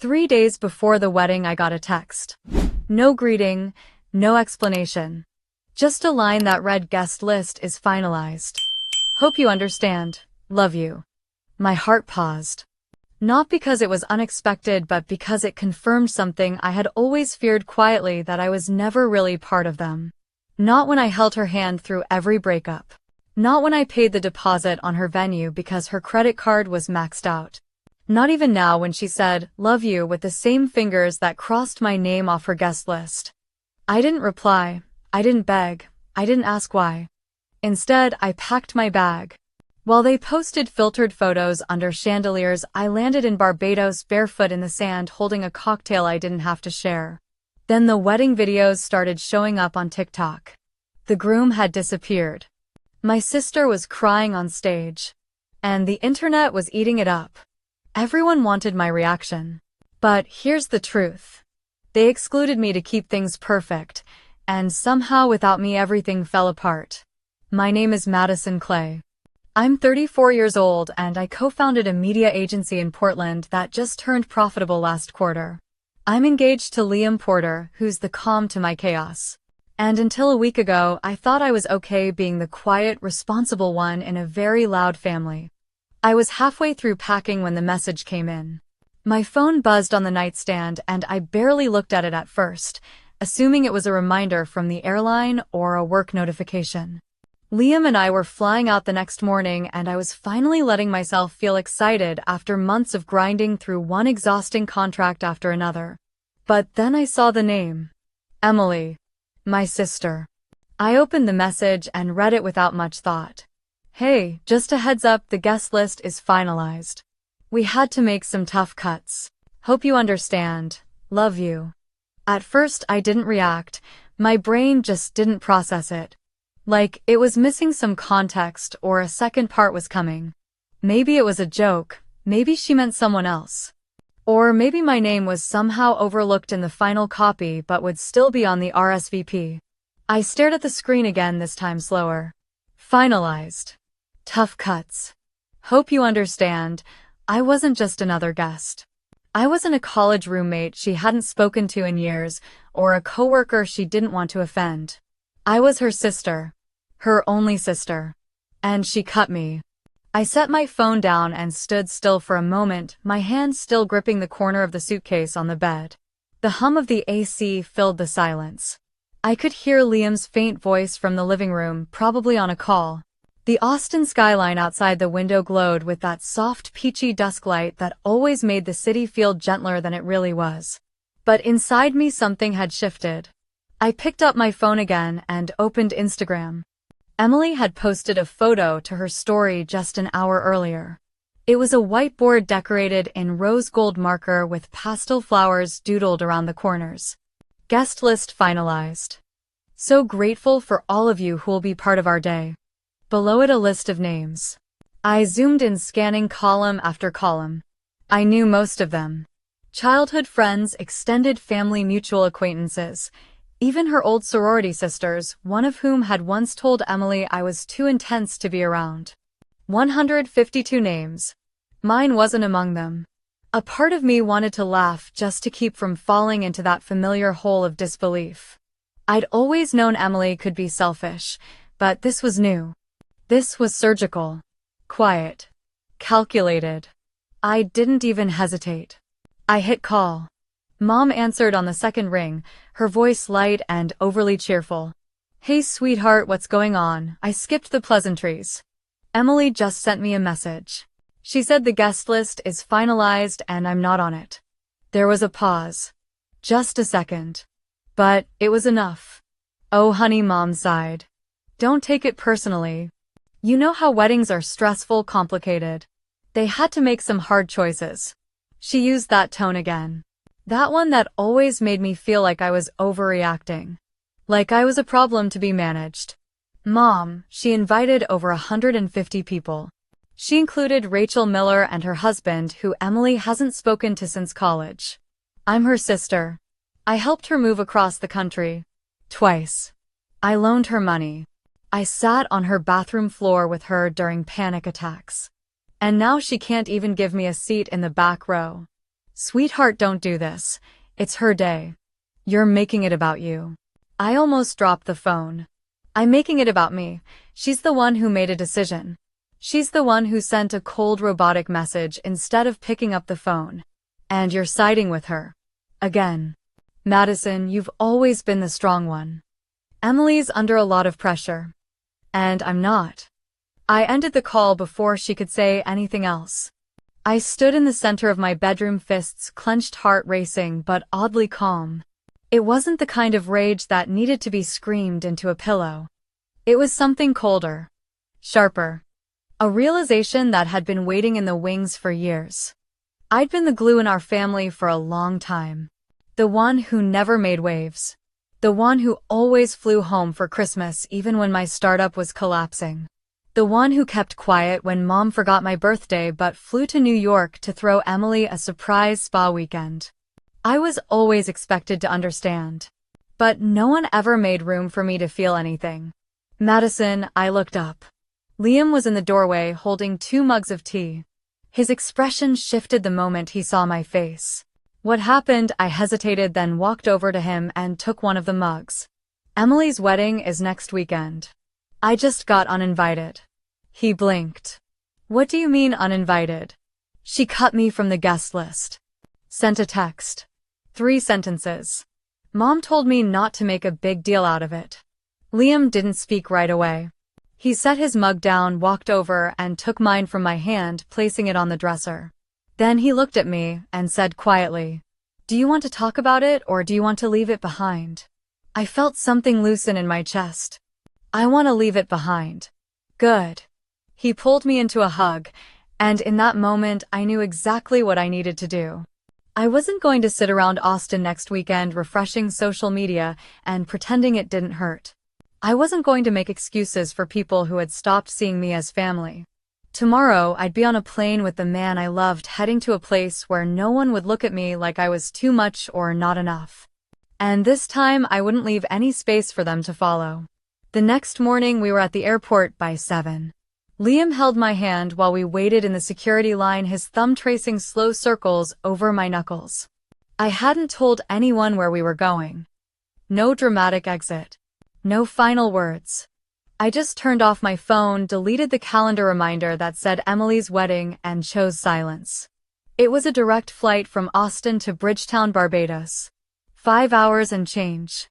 3 days before the wedding, I got a text. No greeting, no explanation. Just a line that read, "Guest list is finalized. Hope you understand. Love you." My heart paused. Not because it was unexpected, but because it confirmed something I had always feared quietly, that I was never really part of them. Not when I held her hand through every breakup. Not when I paid the deposit on her venue because her credit card was maxed out. Not even now when she said, "Love you," with the same fingers that crossed my name off her guest list. I didn't reply. I didn't beg. I didn't ask why. Instead, I packed my bag. While they posted filtered photos under chandeliers, I landed in Barbados barefoot in the sand, holding a cocktail I didn't have to share. Then the wedding videos started showing up on TikTok. The groom had disappeared. My sister was crying on stage. And the internet was eating it up. Everyone wanted my reaction. But here's the truth. They excluded me to keep things perfect, and somehow without me everything fell apart. My name is Madison Clay. I'm 34 years old and I co-founded a media agency in Portland that just turned profitable last quarter. I'm engaged to Liam Porter, who's the calm to my chaos. And until a week ago, I thought I was okay being the quiet, responsible one in a very loud family. I was halfway through packing when the message came in. My phone buzzed on the nightstand and I barely looked at it at first, assuming it was a reminder from the airline or a work notification. Liam and I were flying out the next morning and I was finally letting myself feel excited after months of grinding through one exhausting contract after another. But then I saw the name. Emily. My sister. I opened the message and read it without much thought. "Hey, just a heads up, the guest list is finalized. We had to make some tough cuts. Hope you understand. Love you." At first I didn't react. My brain just didn't process it. Like it was missing some context or a second part was coming. Maybe it was a joke. Maybe she meant someone else. Or maybe my name was somehow overlooked in the final copy but would still be on the RSVP. I stared at the screen again, this time slower. Finalized. Tough cuts. Hope you understand. I wasn't just another guest. I wasn't a college roommate she hadn't spoken to in years, or a coworker she didn't want to offend. I was her sister. Her only sister. And she cut me. I set my phone down and stood still for a moment, my hand still gripping the corner of the suitcase on the bed. The hum of the AC filled the silence. I could hear Liam's faint voice from the living room, probably on a call. The Austin skyline outside the window glowed with that soft, peachy dusk light that always made the city feel gentler than it really was. But inside me something had shifted. I picked up my phone again and opened Instagram. Emily had posted a photo to her story just an hour earlier. It was a whiteboard decorated in rose gold marker with pastel flowers doodled around the corners. Guest list finalized. So grateful for all of you who will be part of our day. Below it, a list of names. I zoomed in, scanning column after column. I knew most of them. Childhood friends, extended family, mutual acquaintances. Even her old sorority sisters, one of whom had once told Emily I was too intense to be around. 152 names. Mine wasn't among them. A part of me wanted to laugh just to keep from falling into that familiar hole of disbelief. I'd always known Emily could be selfish, but this was new. This was surgical. Quiet. Calculated. I didn't even hesitate. I hit call. Mom answered on the second ring, her voice light and overly cheerful. "Hey sweetheart, what's going on?" I skipped the pleasantries. "Emily just sent me a message. She said the guest list is finalized and I'm not on it." There was a pause. Just a second. But it was enough. "Oh honey," Mom sighed. "Don't take it personally. You know how weddings are stressful, complicated. They had to make some hard choices." She used that tone again. That one that always made me feel like I was overreacting. Like I was a problem to be managed. "Mom, she invited over 150 people. She included Rachel Miller and her husband, who Emily hasn't spoken to since college. I'm her sister. I helped her move across the country. Twice. I loaned her money. I sat on her bathroom floor with her during panic attacks. And now she can't even give me a seat in the back row. Sweetheart, don't do this. It's her day. You're making it about you. I almost dropped the phone. I'm making it about me. She's the one who made a decision. She's the one who sent a cold robotic message instead of picking up the phone. And you're siding with her. Again. Madison, you've always been the strong one. Emily's under a lot of pressure. And I'm not. I ended the call before she could say anything else. I stood in the center of my bedroom, fists clenched, heart racing but oddly calm. It wasn't the kind of rage that needed to be screamed into a pillow. It was something colder. Sharper. A realization that had been waiting in the wings for years. I'd been the glue in our family for a long time. The one who never made waves. The one who always flew home for Christmas even when my startup was collapsing. The one who kept quiet when Mom forgot my birthday but flew to New York to throw Emily a surprise spa weekend. I was always expected to understand. But no one ever made room for me to feel anything. Madison, I looked up. Liam was in the doorway holding 2 mugs of tea. His expression shifted the moment he saw my face. What happened? I hesitated, then walked over to him and took one of the mugs. Emily's wedding is next weekend. I just got uninvited. He blinked. What do you mean uninvited? She cut me from the guest list. Sent a text. 3 sentences. Mom told me not to make a big deal out of it. Liam didn't speak right away. He set his mug down, walked over, and took mine from my hand, placing it on the dresser. Then he looked at me and said quietly, "Do you want to talk about it or do you want to leave it behind?" I felt something loosen in my chest. I want to leave it behind. Good. He pulled me into a hug, and in that moment I knew exactly what I needed to do. I wasn't going to sit around Austin next weekend refreshing social media and pretending it didn't hurt. I wasn't going to make excuses for people who had stopped seeing me as family. Tomorrow, I'd be on a plane with the man I loved, heading to a place where no one would look at me like I was too much or not enough. And this time, I wouldn't leave any space for them to follow. The next morning, we were at the airport by 7. Liam held my hand while we waited in the security line, his thumb tracing slow circles over my knuckles. I hadn't told anyone where we were going. No dramatic exit. No final words. I just turned off my phone, deleted the calendar reminder that said Emily's wedding, and chose silence. It was a direct flight from Austin to Bridgetown, Barbados. 5 hours and change.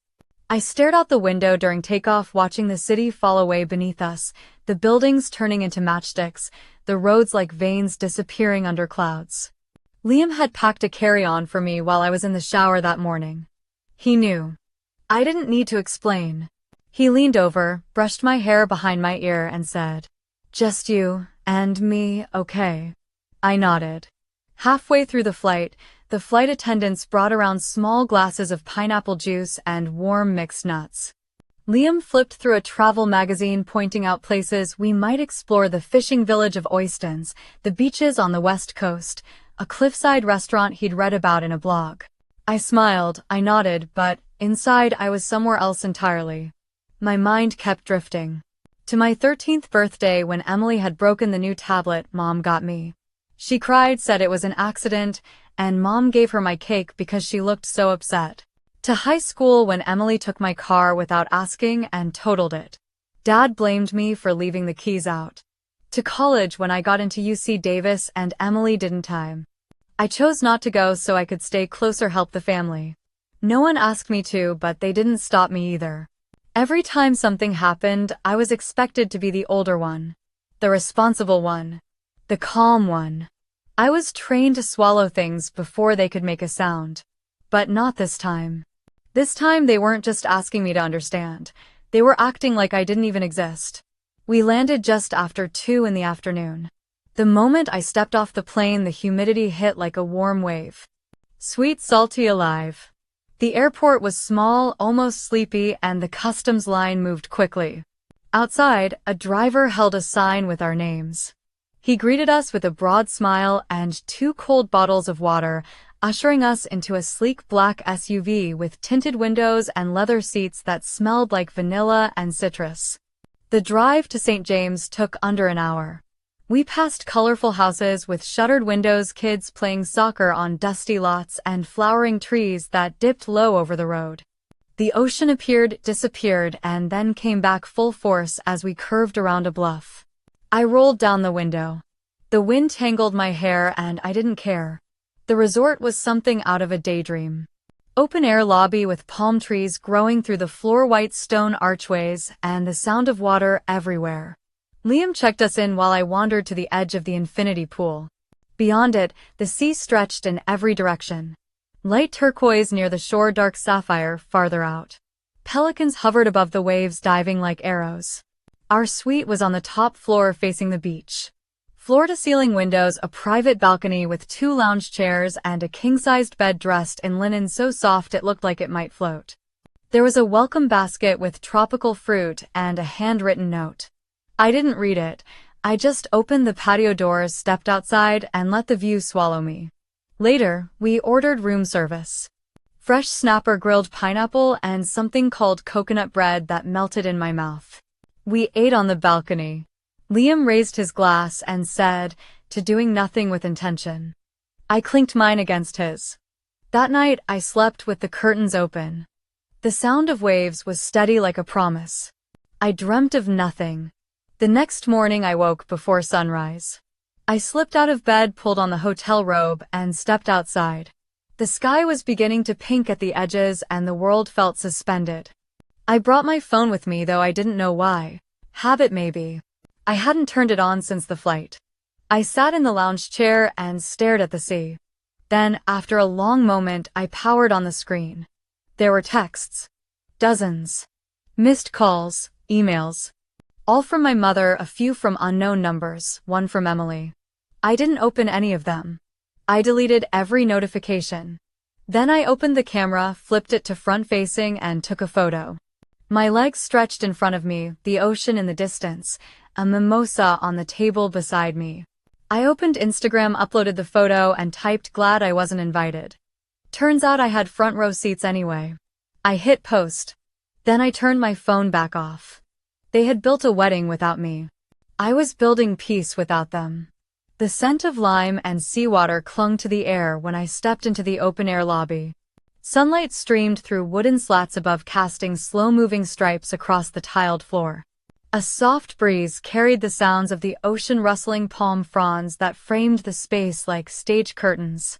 I stared out the window during takeoff, watching the city fall away beneath us, the buildings turning into matchsticks, the roads like veins disappearing under clouds. Liam had packed a carry-on for me while I was in the shower that morning. He knew. I didn't need to explain. He leaned over, brushed my hair behind my ear, and said, "Just you and me, okay?" I nodded. Halfway through the flight attendants brought around small glasses of pineapple juice and warm mixed nuts. Liam flipped through a travel magazine, pointing out places we might explore: the fishing village of Oistins, the beaches on the west coast, a cliffside restaurant he'd read about in a blog. I smiled, I nodded, but inside I was somewhere else entirely. My mind kept drifting. To my 13th birthday, when Emily had broken the new tablet Mom got me. She cried, said it was an accident, and Mom gave her my cake because she looked so upset. To high school, when Emily took my car without asking and totaled it. Dad blamed me for leaving the keys out. To college, when I got into UC Davis and Emily didn't time. I chose not to go so I could stay closer, help the family. No one asked me to, but they didn't stop me either. Every time something happened, I was expected to be the older one. The responsible one. The calm one. I was trained to swallow things before they could make a sound. But not this time. This time they weren't just asking me to understand. They were acting like I didn't even exist. We landed just after 2 in the afternoon. The moment I stepped off the plane, the humidity hit like a warm wave. Sweet, salty, alive. The airport was small, almost sleepy, and the customs line moved quickly. Outside, a driver held a sign with our names. He greeted us with a broad smile and 2 cold bottles of water, ushering us into a sleek black SUV with tinted windows and leather seats that smelled like vanilla and citrus. The drive to St. James took under an hour. We passed colorful houses with shuttered windows, kids playing soccer on dusty lots, and flowering trees that dipped low over the road. The ocean appeared, disappeared, and then came back full force as we curved around a bluff. I rolled down the window. The wind tangled my hair and I didn't care. The resort was something out of a daydream. Open-air lobby with palm trees growing through the floor-white stone archways and the sound of water everywhere. Liam checked us in while I wandered to the edge of the infinity pool. Beyond it, the sea stretched in every direction. Light turquoise near the shore, dark sapphire farther out. Pelicans hovered above the waves, diving like arrows. Our suite was on the top floor facing the beach. Floor-to-ceiling windows, a private balcony with 2 lounge chairs, and a king-sized bed dressed in linen so soft it looked like it might float. There was a welcome basket with tropical fruit and a handwritten note. I didn't read it. I just opened the patio doors, stepped outside, and let the view swallow me. Later, we ordered room service. Fresh snapper, grilled pineapple, and something called coconut bread that melted in my mouth. We ate on the balcony. Liam raised his glass and said, "To doing nothing with intention." I clinked mine against his. That night, I slept with the curtains open. The sound of waves was steady like a promise. I dreamt of nothing. The next morning, I woke before sunrise. I slipped out of bed, pulled on the hotel robe, and stepped outside. The sky was beginning to pink at the edges and the world felt suspended. I brought my phone with me, though I didn't know why. Habit maybe. I hadn't turned it on since the flight. I sat in the lounge chair and stared at the sea. Then, after a long moment, I powered on the screen. There were texts. Dozens. Missed calls, emails. All from my mother, a few from unknown numbers, one from Emily. I didn't open any of them. I deleted every notification. Then I opened the camera, flipped it to front-facing, and took a photo. My legs stretched in front of me, the ocean in the distance, a mimosa on the table beside me. I opened Instagram, uploaded the photo, and typed, "Glad I wasn't invited." Turns out I had front row seats anyway. I hit post. Then I turned my phone back off. They had built a wedding without me. I was building peace without them. The scent of lime and seawater clung to the air when I stepped into the open-air lobby. Sunlight streamed through wooden slats above, casting slow-moving stripes across the tiled floor. A soft breeze carried the sounds of the ocean, rustling palm fronds that framed the space like stage curtains.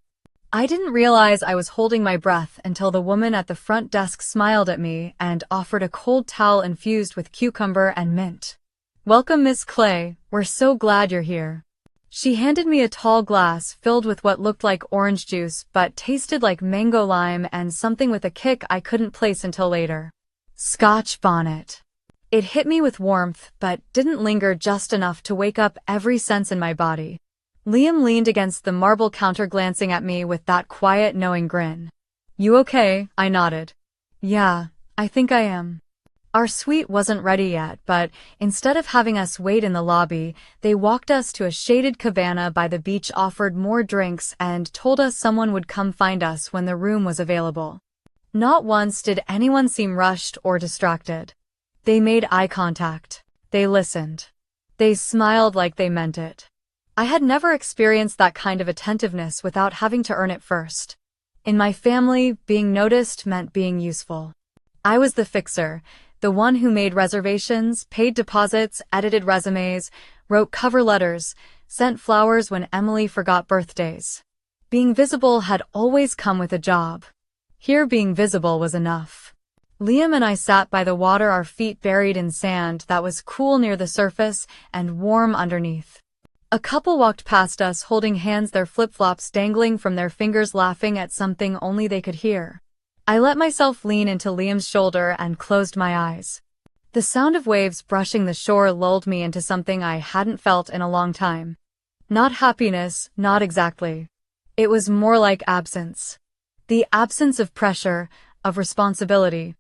I didn't realize I was holding my breath until the woman at the front desk smiled at me and offered a cold towel infused with cucumber and mint. "Welcome, Miss Clay. We're so glad you're here." She handed me a tall glass filled with what looked like orange juice but tasted like mango lime and something with a kick I couldn't place until later. Scotch bonnet. It hit me with warmth but didn't linger, just enough to wake up every sense in my body. Liam leaned against the marble counter, glancing at me with that quiet, knowing grin. "You okay?" I nodded. "Yeah, I think I am." Our suite wasn't ready yet, but instead of having us wait in the lobby, they walked us to a shaded cabana by the beach, offered more drinks, and told us someone would come find us when the room was available. Not once did anyone seem rushed or distracted. They made eye contact. They listened. They smiled like they meant it. I had never experienced that kind of attentiveness without having to earn it first. In my family, being noticed meant being useful. I was the fixer, the one who made reservations, paid deposits, edited resumes, wrote cover letters, sent flowers when Emily forgot birthdays. Being visible had always come with a job. Here, being visible was enough. Liam and I sat by the water, our feet buried in sand that was cool near the surface and warm underneath. A couple walked past us holding hands, their flip-flops dangling from their fingers, laughing at something only they could hear. I let myself lean into Liam's shoulder and closed my eyes. The sound of waves brushing the shore lulled me into something I hadn't felt in a long time. Not happiness, not exactly. It was more like absence. The absence of pressure, of responsibility,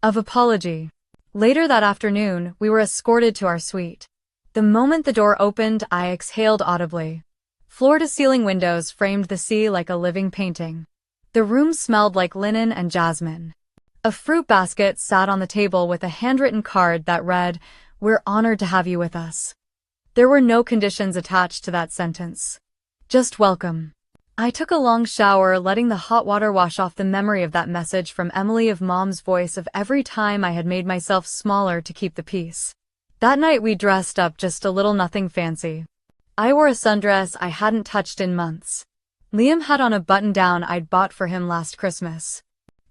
of apology. Later that afternoon, we were escorted to our suite. The moment the door opened, I exhaled audibly. Floor-to-ceiling windows framed the sea like a living painting. The room smelled like linen and jasmine. A fruit basket sat on the table with a handwritten card that read, "We're honored to have you with us." There were no conditions attached to that sentence. Just welcome. I took a long shower, letting the hot water wash off the memory of that message from Emily, of Mom's voice, of every time I had made myself smaller to keep the peace. That night we dressed up, just a little, nothing fancy. I wore a sundress I hadn't touched in months. Liam had on a button-down I'd bought for him last Christmas.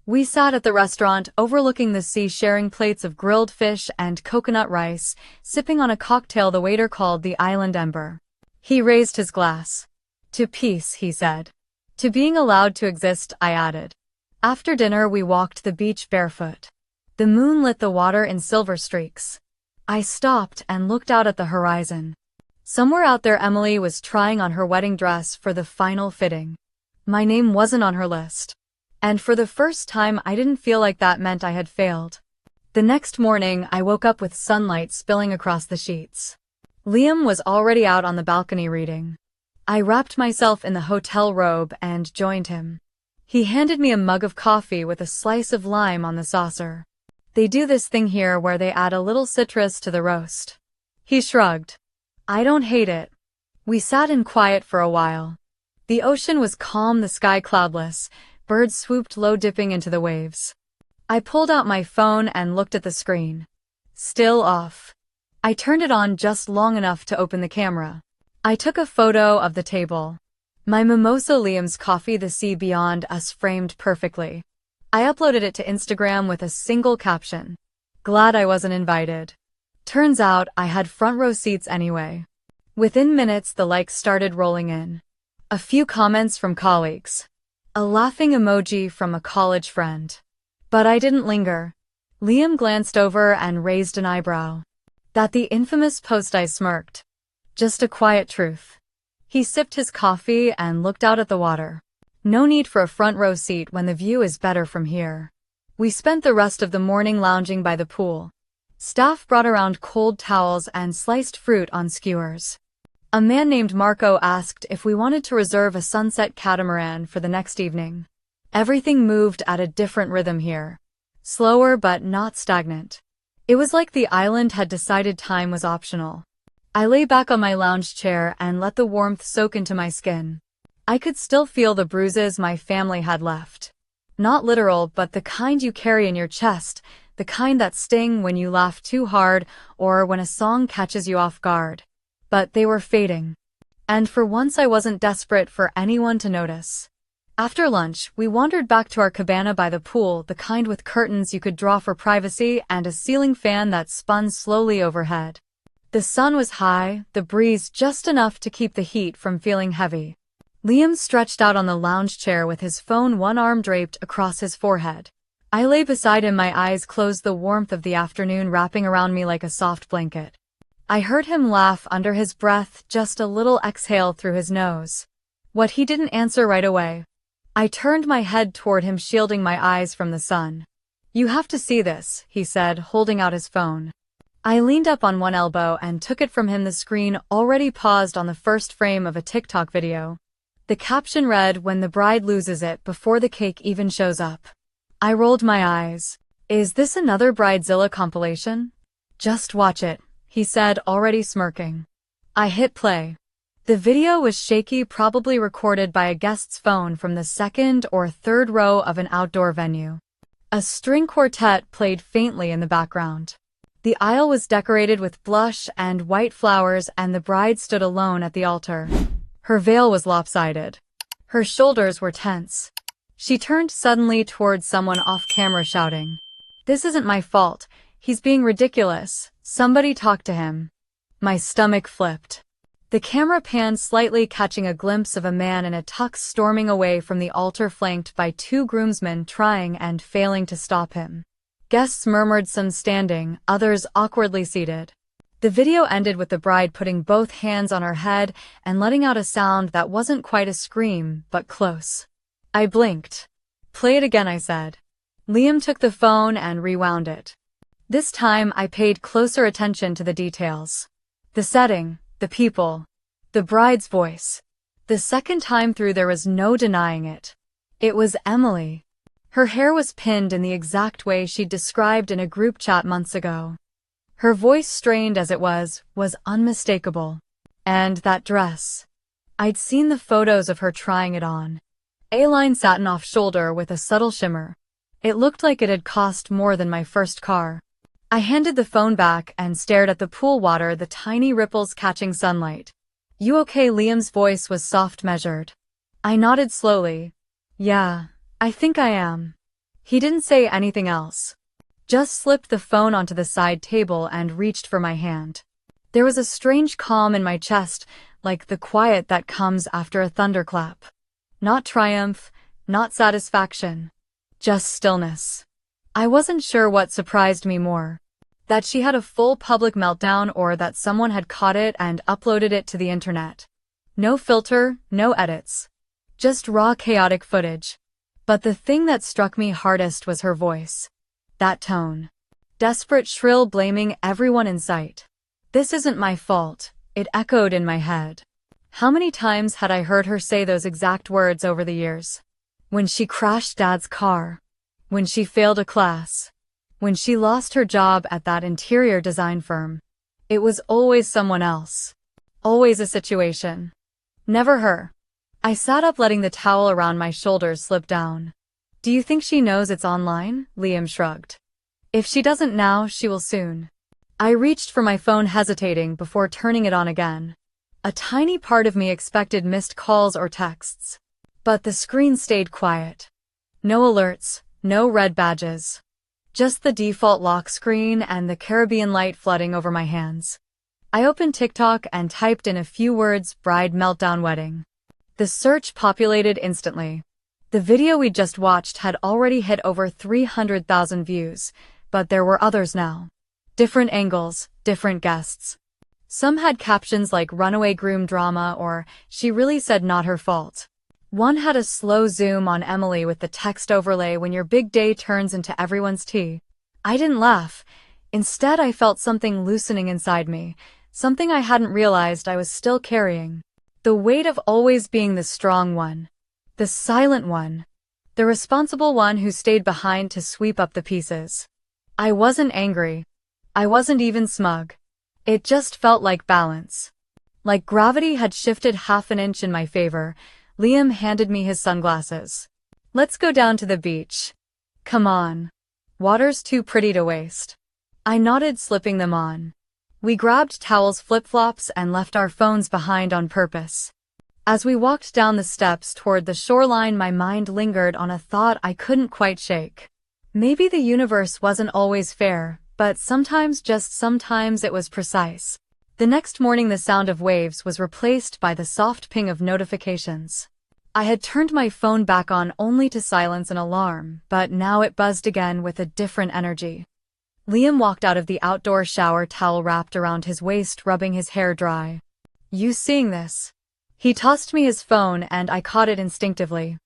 We sat at the restaurant overlooking the sea, sharing plates of grilled fish and coconut rice, sipping on a cocktail the waiter called the Island Ember. He raised his glass. To peace, he said. To being allowed to exist, I added. After dinner we walked the beach barefoot. The moon lit the water in silver streaks. I stopped and looked out at the horizon. Somewhere out there Emily was trying on her wedding dress for the final fitting. My name wasn't on her list. And for the first time I didn't feel like that meant I had failed. The next morning I woke up with sunlight spilling across the sheets. Liam was already out on the balcony reading. I wrapped myself in the hotel robe and joined him. He handed me a mug of coffee with a slice of lime on the saucer. They do this thing here where they add a little citrus to the roast. He shrugged. I don't hate it. We sat in quiet for a while. The ocean was calm, the sky cloudless. Birds swooped low, dipping into the waves. I pulled out my phone and looked at the screen. Still off. I turned it on just long enough to open the camera. I took a photo of the table. My mimosa, Liam's coffee, the sea beyond us framed perfectly. I uploaded it to Instagram with a single caption. Glad I wasn't invited. Turns out I had front row seats anyway. Within minutes the likes started rolling in. A few comments from colleagues. A laughing emoji from a college friend. But I didn't linger. Liam glanced over and raised an eyebrow. That the infamous post, I smirked. Just a quiet truth. He sipped his coffee and looked out at the water. No need for a front row seat when the view is better from here. We spent the rest of the morning lounging by the pool. Staff brought around cold towels and sliced fruit on skewers. A man named Marco asked if we wanted to reserve a sunset catamaran for the next evening. Everything moved at a different rhythm here. Slower but not stagnant. It was like the island had decided time was optional. I lay back on my lounge chair and let the warmth soak into my skin. I could still feel the bruises my family had left. Not literal, but the kind you carry in your chest, the kind that sting when you laugh too hard or when a song catches you off guard. But they were fading. And for once I wasn't desperate for anyone to notice. After lunch, we wandered back to our cabana by the pool, the kind with curtains you could draw for privacy and a ceiling fan that spun slowly overhead. The sun was high, the breeze just enough to keep the heat from feeling heavy. Liam stretched out on the lounge chair with his phone, one arm draped across his forehead. I lay beside him, my eyes closed, the warmth of the afternoon wrapping around me like a soft blanket. I heard him laugh under his breath, just a little exhale through his nose. What he didn't answer right away. I turned my head toward him, shielding my eyes from the sun. You have to see this, he said, holding out his phone. I leaned up on one elbow and took it from him, the screen already paused on the first frame of a TikTok video. The caption read, "When the bride loses it before the cake even shows up." I rolled my eyes. Is this another Bridezilla compilation? Just watch it, he said, already smirking. I hit play. The video was shaky, probably recorded by a guest's phone from the second or third row of an outdoor venue. A string quartet played faintly in the background. The aisle was decorated with blush and white flowers, and the bride stood alone at the altar. Her veil was lopsided. Her shoulders were tense. She turned suddenly towards someone off camera, shouting, "This isn't my fault. He's being ridiculous. Somebody talk to him." My stomach flipped. The camera panned slightly, catching a glimpse of a man in a tux storming away from the altar, flanked by two groomsmen trying and failing to stop him. Guests murmured, some standing, others awkwardly seated. The video ended with the bride putting both hands on her head and letting out a sound that wasn't quite a scream, but close. I blinked. "Play it again," I said. Liam took the phone and rewound it. This time I paid closer attention to the details. The setting, the people, the bride's voice. The second time through there was no denying it. It was Emily. Her hair was pinned in the exact way she'd described in a group chat months ago. Her voice, strained as it was unmistakable. And that dress. I'd seen the photos of her trying it on. A-line satin off-shoulder with a subtle shimmer. It looked like it had cost more than my first car. I handed the phone back and stared at the pool water, the tiny ripples catching sunlight. "You okay?" Liam's voice was soft, measured. I nodded slowly. "Yeah, I think I am." He didn't say anything else. Just slipped the phone onto the side table and reached for my hand. There was a strange calm in my chest, like the quiet that comes after a thunderclap. Not triumph, not satisfaction. Just stillness. I wasn't sure what surprised me more. That she had a full public meltdown, or that someone had caught it and uploaded it to the internet. No filter, no edits. Just raw, chaotic footage. But the thing that struck me hardest was her voice. That tone. Desperate, shrill, blaming everyone in sight. "This isn't my fault," it echoed in my head. How many times had I heard her say those exact words over the years? When she crashed Dad's car. When she failed a class. When she lost her job at that interior design firm. It was always someone else. Always a situation. Never her. I sat up, letting the towel around my shoulders slip down. "Do you think she knows it's online?" Liam shrugged. "If she doesn't now, she will soon." I reached for my phone, hesitating before turning it on again. A tiny part of me expected missed calls or texts. But the screen stayed quiet. No alerts, no red badges. Just the default lock screen and the Caribbean light flooding over my hands. I opened TikTok and typed in a few words: "bride meltdown wedding." The search populated instantly. The video we just watched had already hit over 300,000 views, but there were others now. Different angles, different guests. Some had captions like "runaway groom drama" or "she really said not her fault." One had a slow zoom on Emily with the text overlay: "when your big day turns into everyone's tea." I didn't laugh. Instead, I felt something loosening inside me, something I hadn't realized I was still carrying. The weight of always being the strong one. The silent one. The responsible one who stayed behind to sweep up the pieces. I wasn't angry. I wasn't even smug. It just felt like balance. Like gravity had shifted half an inch in my favor. Liam handed me his sunglasses. "Let's go down to the beach." "Come on. Water's too pretty to waste." I nodded, slipping them on. We grabbed towels, flip-flops, and left our phones behind on purpose. As we walked down the steps toward the shoreline, my mind lingered on a thought I couldn't quite shake. Maybe the universe wasn't always fair, but sometimes, just sometimes, it was precise. The next morning, the sound of waves was replaced by the soft ping of notifications. I had turned my phone back on only to silence an alarm, but now it buzzed again with a different energy. Liam walked out of the outdoor shower, towel wrapped around his waist, rubbing his hair dry. "You seeing this?" He tossed me his phone and I caught it instinctively.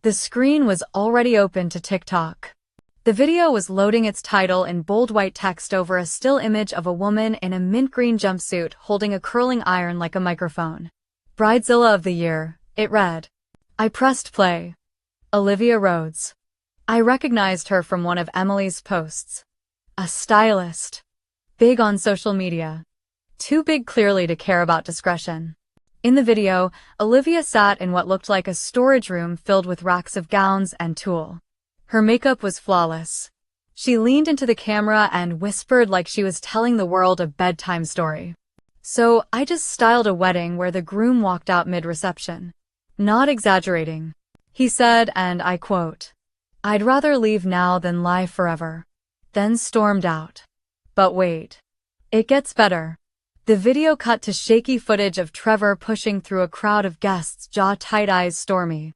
The screen was already open to TikTok. The video was loading, its title in bold white text over a still image of a woman in a mint green jumpsuit holding a curling iron like a microphone. "Bridezilla of the Year," it read. I pressed play. Olivia Rhodes. I recognized her from one of Emily's posts. A stylist. Big on social media. Too big, clearly, to care about discretion. In the video, Olivia sat in what looked like a storage room filled with racks of gowns and tulle. Her makeup was flawless. She leaned into the camera and whispered like she was telling the world a bedtime story. "So, I just styled a wedding where the groom walked out mid-reception. Not exaggerating. He said, and I quote, 'I'd rather leave now than lie forever.' Then stormed out. But wait. It gets better." The video cut to shaky footage of Trevor pushing through a crowd of guests, jaw tight, eyes stormy.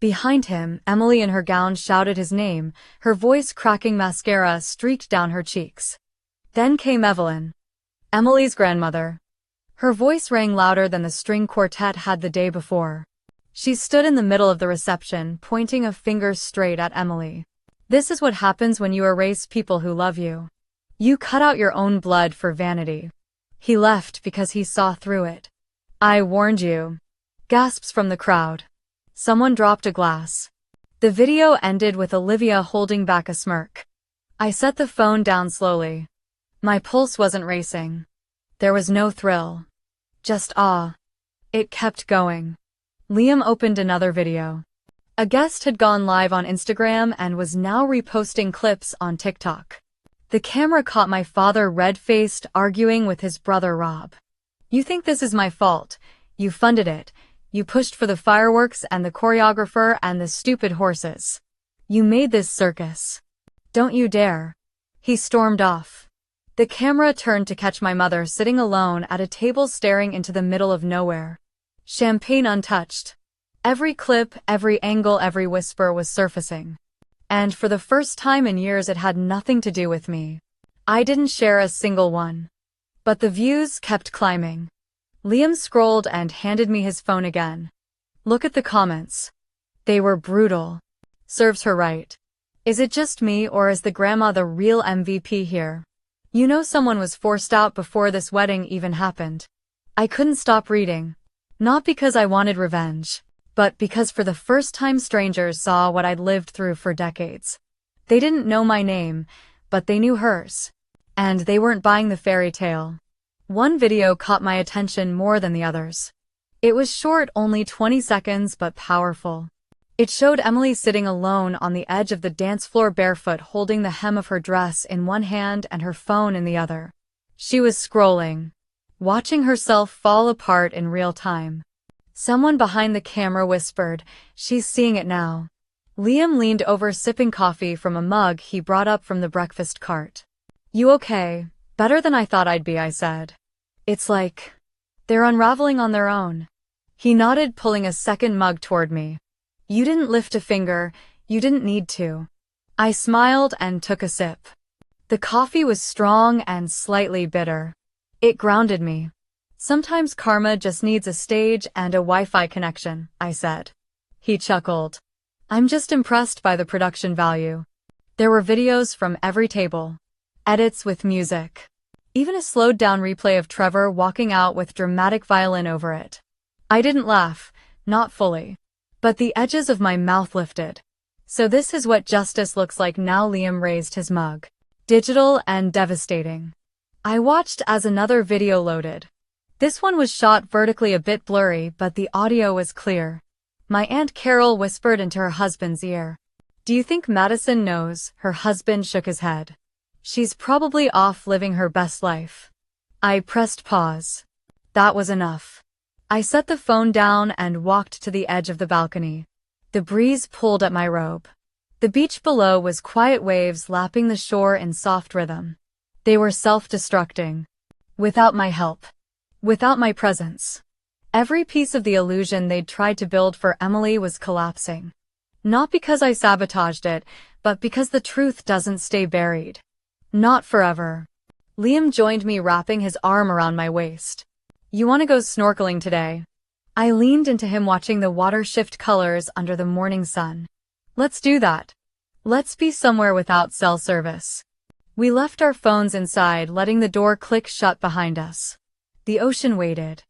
Behind him, Emily in her gown shouted his name, her voice cracking, mascara streaked down her cheeks. Then came Evelyn, Emily's grandmother. Her voice rang louder than the string quartet had the day before. She stood in the middle of the reception, pointing a finger straight at Emily. "This is what happens when you erase people who love you. You cut out your own blood for vanity." He left because he saw through it. "I warned you." Gasps from the crowd. Someone dropped a glass. The video ended with Olivia holding back a smirk. I set the phone down slowly. My pulse wasn't racing. There was no thrill. Just awe. It kept going. Liam opened another video. A guest had gone live on Instagram and was now reposting clips on TikTok. The camera caught my father red-faced arguing with his brother Rob. "You think this is my fault? You funded it. You pushed for the fireworks and the choreographer and the stupid horses. You made this circus. Don't you dare." He stormed off. The camera turned to catch my mother sitting alone at a table staring into the middle of nowhere. Champagne untouched. Every clip, every angle, every whisper was surfacing. And for the first time in years it had nothing to do with me. I didn't share a single one. But the views kept climbing. Liam scrolled and handed me his phone again. "Look at the comments. They were brutal." Serves her right. Is it just me or is the grandma the real MVP here? You know someone was forced out before this wedding even happened. I couldn't stop reading. Not because I wanted revenge, but because for the first time strangers saw what I'd lived through for decades. They didn't know my name, but they knew hers. And they weren't buying the fairy tale. One video caught my attention more than the others. It was short, only 20 seconds, but powerful. It showed Emily sitting alone on the edge of the dance floor barefoot, holding the hem of her dress in one hand and her phone in the other. She was scrolling, watching herself fall apart in real time. Someone behind the camera whispered, "She's seeing it now." Liam leaned over, sipping coffee from a mug he brought up from the breakfast cart. "You okay?" "Better than I thought I'd be," I said. "It's like they're unraveling on their own." He nodded, pulling a second mug toward me. "You didn't lift a finger, you didn't need to." I smiled and took a sip. The coffee was strong and slightly bitter. It grounded me. "Sometimes karma just needs a stage and a Wi-Fi connection," I said. He chuckled. "I'm just impressed by the production value." There were videos from every table. Edits with music. Even a slowed-down replay of Trevor walking out with dramatic violin over it. I didn't laugh, not fully. But the edges of my mouth lifted. So this is what justice looks like now. Liam raised his mug. Digital and devastating. I watched as another video loaded. This one was shot vertically, a bit blurry, but the audio was clear. My Aunt Carol whispered into her husband's ear. "Do you think Madison knows?" Her husband shook his head. "She's probably off living her best life." I pressed pause. That was enough. I set the phone down and walked to the edge of the balcony. The breeze pulled at my robe. The beach below was quiet, waves lapping the shore in soft rhythm. They were self-destructing. Without my help. Without my presence. Every piece of the illusion they'd tried to build for Emily was collapsing. Not because I sabotaged it, but because the truth doesn't stay buried. Not forever. Liam joined me, wrapping his arm around my waist. "You want to go snorkeling today?" I leaned into him, watching the water shift colors under the morning sun. "Let's do that. Let's be somewhere without cell service." We left our phones inside, letting the door click shut behind us. The ocean waited.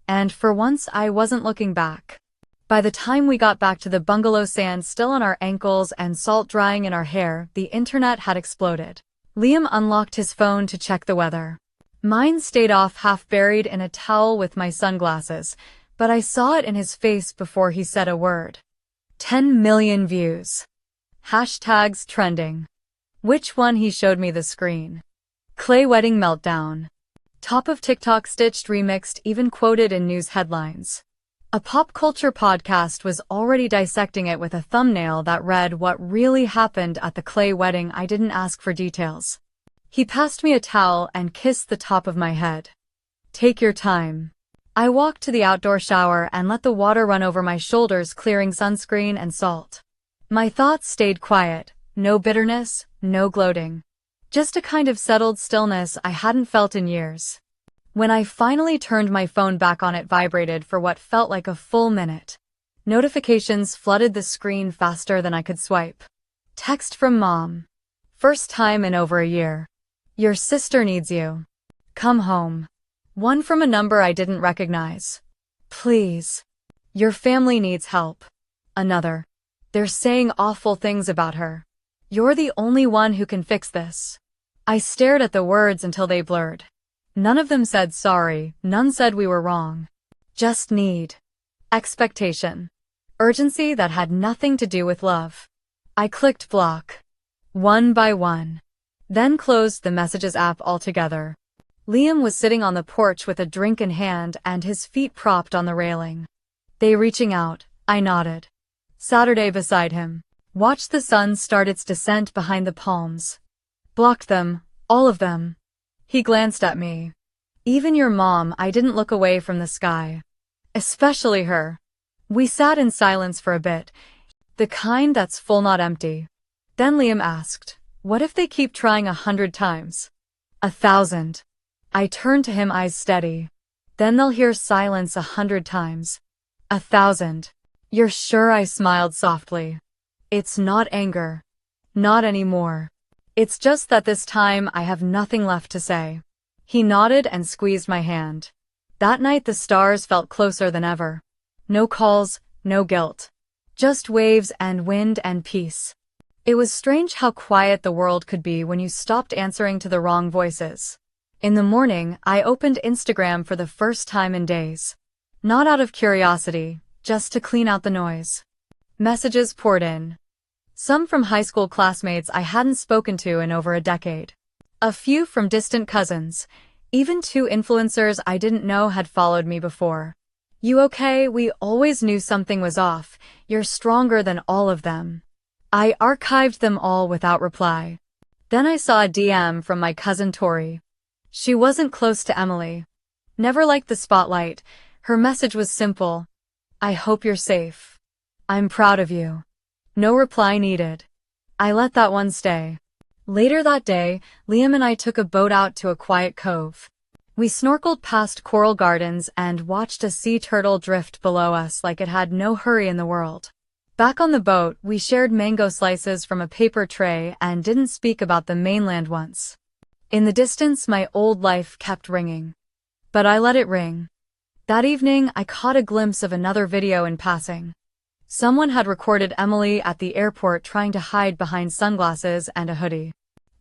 And for once I wasn't looking back. By the time we got back to the bungalow, sand still on our ankles and salt drying in our hair, the internet had exploded. Liam unlocked his phone to check the weather. Mine stayed off, half buried in a towel with my sunglasses, but I saw it in his face before he said a word. 10 million views. Hashtags trending. Which one? He showed me the screen. Clay wedding meltdown. Top of TikTok, stitched, remixed, even quoted in news headlines. A pop culture podcast was already dissecting it with a thumbnail that read, "What really happened at the Clay wedding?" I didn't ask for details. He passed me a towel and kissed the top of my head. "Take your time." I walked to the outdoor shower and let the water run over my shoulders, clearing sunscreen and salt. My thoughts stayed quiet. No bitterness, no gloating. Just a kind of settled stillness I hadn't felt in years. When I finally turned my phone back on, it vibrated for what felt like a full minute. Notifications flooded the screen faster than I could swipe. Text from Mom. First time in over a year. "Your sister needs you. Come home." One from a number I didn't recognize. "Please. Your family needs help." Another. "They're saying awful things about her. You're the only one who can fix this." I stared at the words until they blurred. None of them said sorry, none said we were wrong. Just need. Expectation. Urgency that had nothing to do with love. I clicked block. One by one. Then closed the messages app altogether. Liam was sitting on the porch with a drink in hand and his feet propped on the railing. They reaching out, I nodded. Saturday beside him. Watched the sun start its descent behind the palms. Blocked them, all of them. He glanced at me. Even your mom. I didn't look away from the sky. Especially her. We sat in silence for a bit. The kind that's full not empty. Then Liam asked, what if they keep trying 100 times? 1,000. I turned to him, eyes steady. Then they'll hear silence 100 times. 1,000. You're sure? I smiled softly. It's not anger. Not anymore. It's just that this time I have nothing left to say. He nodded and squeezed my hand. That night the stars felt closer than ever. No calls, no guilt. Just waves and wind and peace. It was strange how quiet the world could be when you stopped answering to the wrong voices. In the morning, I opened Instagram for the first time in days. Not out of curiosity, just to clean out the noise. Messages poured in. Some from high school classmates I hadn't spoken to in over a decade. A few from distant cousins. Even 2 influencers I didn't know had followed me before. You okay? We always knew something was off. You're stronger than all of them. I archived them all without reply. Then I saw a DM from my cousin Tori. She wasn't close to Emily. Never liked the spotlight. Her message was simple. I hope you're safe. I'm proud of you. No reply needed. I let that one stay. Later that day, Liam and I took a boat out to a quiet cove. We snorkeled past coral gardens and watched a sea turtle drift below us like it had no hurry in the world. Back on the boat, we shared mango slices from a paper tray and didn't speak about the mainland once. In the distance, my old life kept ringing. But I let it ring. That evening, I caught a glimpse of another video in passing. Someone had recorded Emily at the airport trying to hide behind sunglasses and a hoodie.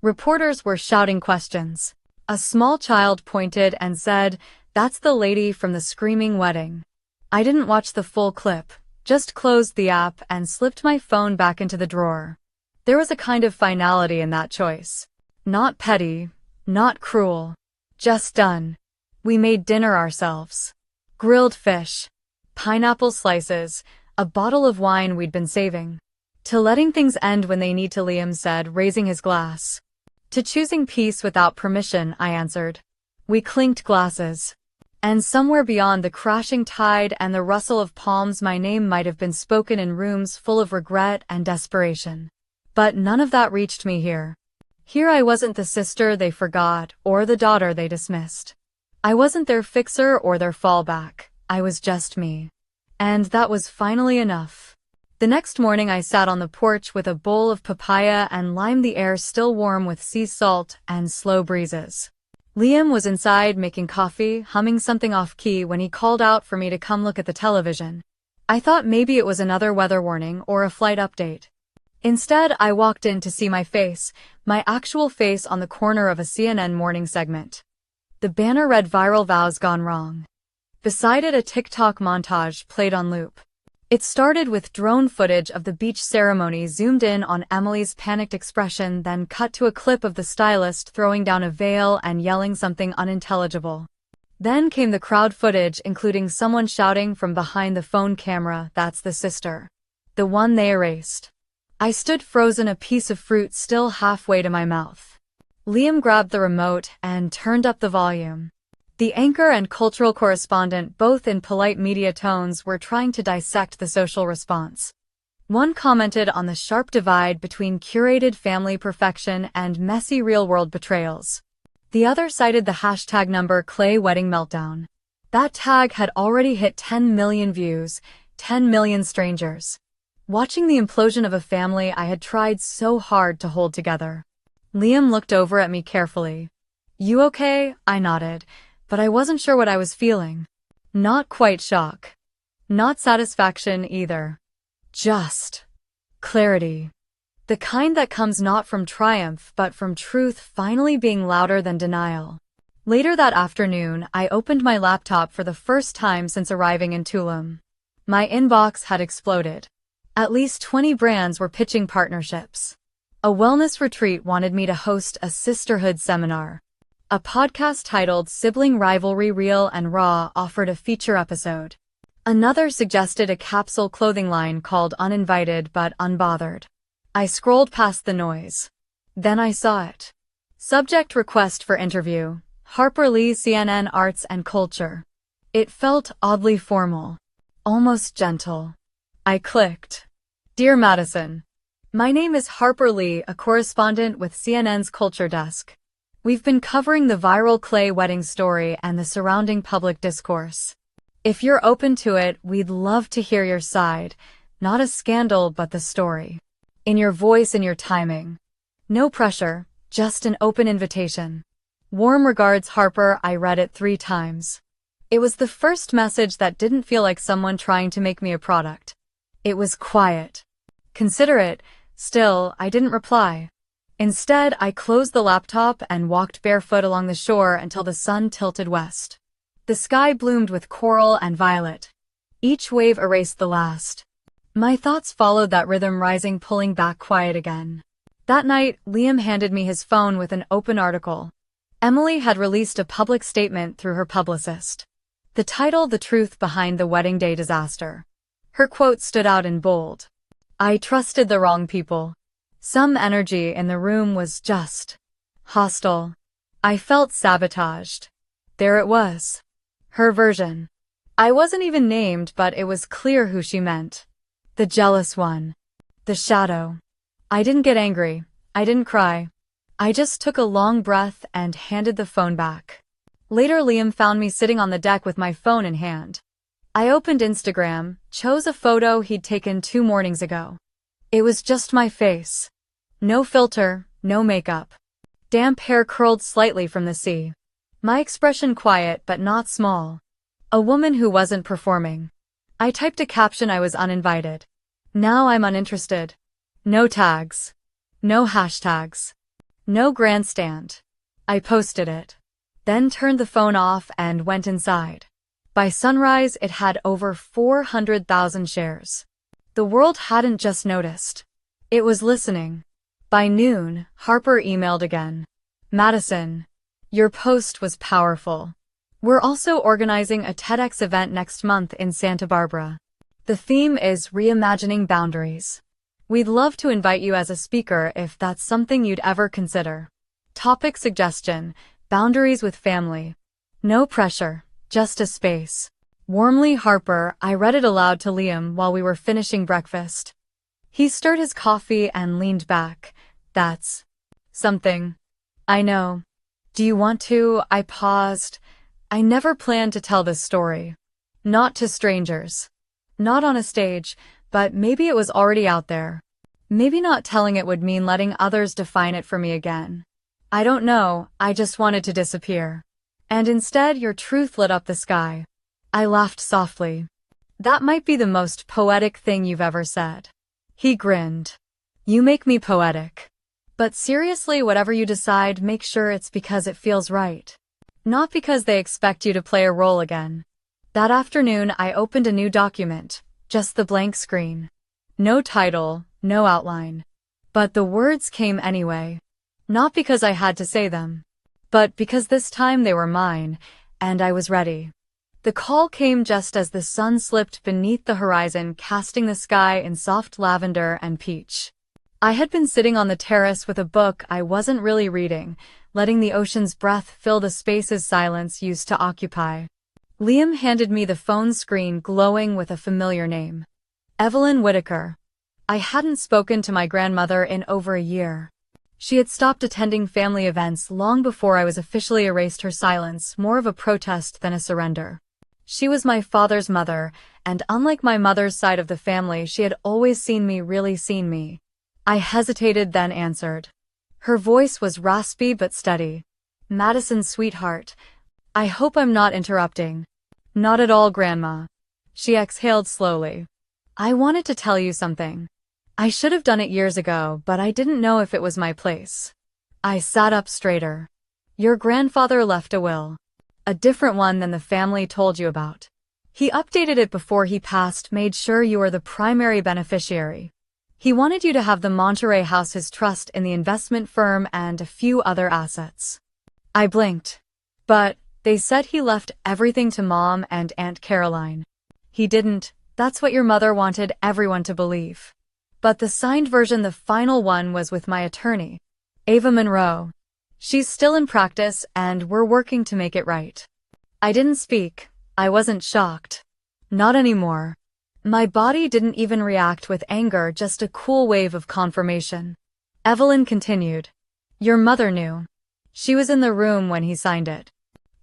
Reporters were shouting questions. A small child pointed and said, "That's the lady from the screaming wedding." I didn't watch the full clip, just closed the app and slipped my phone back into the drawer. There was a kind of finality in that choice. Not petty, not cruel. Just done. We made dinner ourselves. Grilled fish, pineapple slices, a bottle of wine we'd been saving. To letting things end when they need to, Liam said, raising his glass. To choosing peace without permission, I answered. We clinked glasses. And somewhere beyond the crashing tide and the rustle of palms, my name might have been spoken in rooms full of regret and desperation. But none of that reached me here. Here I wasn't the sister they forgot or the daughter they dismissed. I wasn't their fixer or their fallback. I was just me. And that was finally enough. The next morning I sat on the porch with a bowl of papaya and lime, the air still warm with sea salt and slow breezes. Liam was inside making coffee, humming something off-key when he called out for me to come look at the television. I thought maybe it was another weather warning or a flight update. Instead, I walked in to see my face, my actual face, on the corner of a CNN morning segment. The banner read "Viral Vows Gone Wrong." Beside it, a TikTok montage played on loop. It started with drone footage of the beach ceremony, zoomed in on Emily's panicked expression, then cut to a clip of the stylist throwing down a veil and yelling something unintelligible. Then came the crowd footage, including someone shouting from behind the phone camera, "That's the sister. The one they erased." I stood frozen, a piece of fruit still halfway to my mouth. Liam grabbed the remote and turned up the volume. The anchor and cultural correspondent, both in polite media tones, were trying to dissect the social response. One commented on the sharp divide between curated family perfection and messy real-world betrayals. The other cited the hashtag #Clay Wedding Meltdown. That tag had already hit 10 million views, 10 million strangers. Watching the implosion of a family I had tried so hard to hold together. Liam looked over at me carefully. "You okay?" I nodded. But I wasn't sure what I was feeling. Not quite shock. Not satisfaction either. Just clarity. The kind that comes not from triumph but from truth finally being louder than denial. Later that afternoon, I opened my laptop for the first time since arriving in Tulum. My inbox had exploded. At least 20 brands were pitching partnerships. A wellness retreat wanted me to host a sisterhood seminar. A podcast titled Sibling Rivalry Real and Raw offered a feature episode. Another suggested a capsule clothing line called Uninvited but Unbothered. I scrolled past the noise. Then I saw it. Subject request for interview. Harper Lee, CNN Arts and Culture. It felt oddly formal. Almost gentle. I clicked. Dear Madison. My name is Harper Lee, a correspondent with CNN's Culture Desk. We've been covering the viral Clay wedding story and the surrounding public discourse. If you're open to it, we'd love to hear your side. Not a scandal, but the story. In your voice and your timing. No pressure, just an open invitation. Warm regards, Harper. I read it 3 times. It was the first message that didn't feel like someone trying to make me a product. It was quiet. Considerate. Still, I didn't reply. Instead, I closed the laptop and walked barefoot along the shore until the sun tilted west. The sky bloomed with coral and violet. Each wave erased the last. My thoughts followed that rhythm, rising, pulling back, quiet again. That night, Liam handed me his phone with an open article. Emily had released a public statement through her publicist. The title, The Truth Behind the Wedding Day Disaster. Her quote stood out in bold. I trusted the wrong people. Some energy in the room was just hostile. I felt sabotaged. There it was. Her version. I wasn't even named, but it was clear who she meant. The jealous one. The shadow. I didn't get angry. I didn't cry. I just took a long breath and handed the phone back. Later, Liam found me sitting on the deck with my phone in hand. I opened Instagram, chose a photo he'd taken 2 mornings ago. It was just my face. No filter, no makeup. Damp hair curled slightly from the sea. My expression quiet but not small. A woman who wasn't performing. I typed a caption. I was uninvited. Now I'm uninterested. No tags. No hashtags. No grandstand. I posted it. Then turned the phone off and went inside. By sunrise, it had over 400,000 shares. The world hadn't just noticed. It was listening. By noon, Harper emailed again. Madison, your post was powerful. We're also organizing a TEDx event next month in Santa Barbara. The theme is reimagining boundaries. We'd love to invite you as a speaker if that's something you'd ever consider. Topic suggestion: boundaries with family. No pressure, just a space. Warmly, Harper. I read it aloud to Liam while we were finishing breakfast. He stirred his coffee and leaned back. That's something. I know. Do you want to? I paused. I never planned to tell this story. Not to strangers. Not on a stage, but maybe it was already out there. Maybe not telling it would mean letting others define it for me again. I don't know, I just wanted to disappear. And instead, your truth lit up the sky. I laughed softly. That might be the most poetic thing you've ever said. He grinned. You make me poetic. But seriously, whatever you decide, make sure it's because it feels right. Not because they expect you to play a role again. That afternoon, I opened a new document, just the blank screen. No title, no outline. But the words came anyway. Not because I had to say them, but because this time they were mine, and I was ready. The call came just as the sun slipped beneath the horizon, casting the sky in soft lavender and peach. I had been sitting on the terrace with a book I wasn't really reading, letting the ocean's breath fill the spaces silence used to occupy. Liam handed me the phone screen, glowing with a familiar name. Evelyn Whitaker. I hadn't spoken to my grandmother in over a year. She had stopped attending family events long before I was officially erased. Her silence, more of a protest than a surrender. She was my father's mother, and unlike my mother's side of the family, she had always seen me, really seen me. I hesitated, then answered. Her voice was raspy but steady. Madison, sweetheart. I hope I'm not interrupting. Not at all, Grandma. She exhaled slowly. I wanted to tell you something. I should have done it years ago, but I didn't know if it was my place. I sat up straighter. Your grandfather left a will. A different one than the family told you about. He updated it before he passed, made sure you were the primary beneficiary. He wanted you to have the Monterey house, his trust in the investment firm, and a few other assets. I blinked. But they said he left everything to Mom and Aunt Caroline. He didn't. That's what your mother wanted everyone to believe. But the signed version, the final one, was with my attorney, Ava Monroe. She's still in practice, and we're working to make it right. I didn't speak. I wasn't shocked. Not anymore. My body didn't even react with anger, just a cool wave of confirmation. Evelyn continued. Your mother knew. She was in the room when he signed it.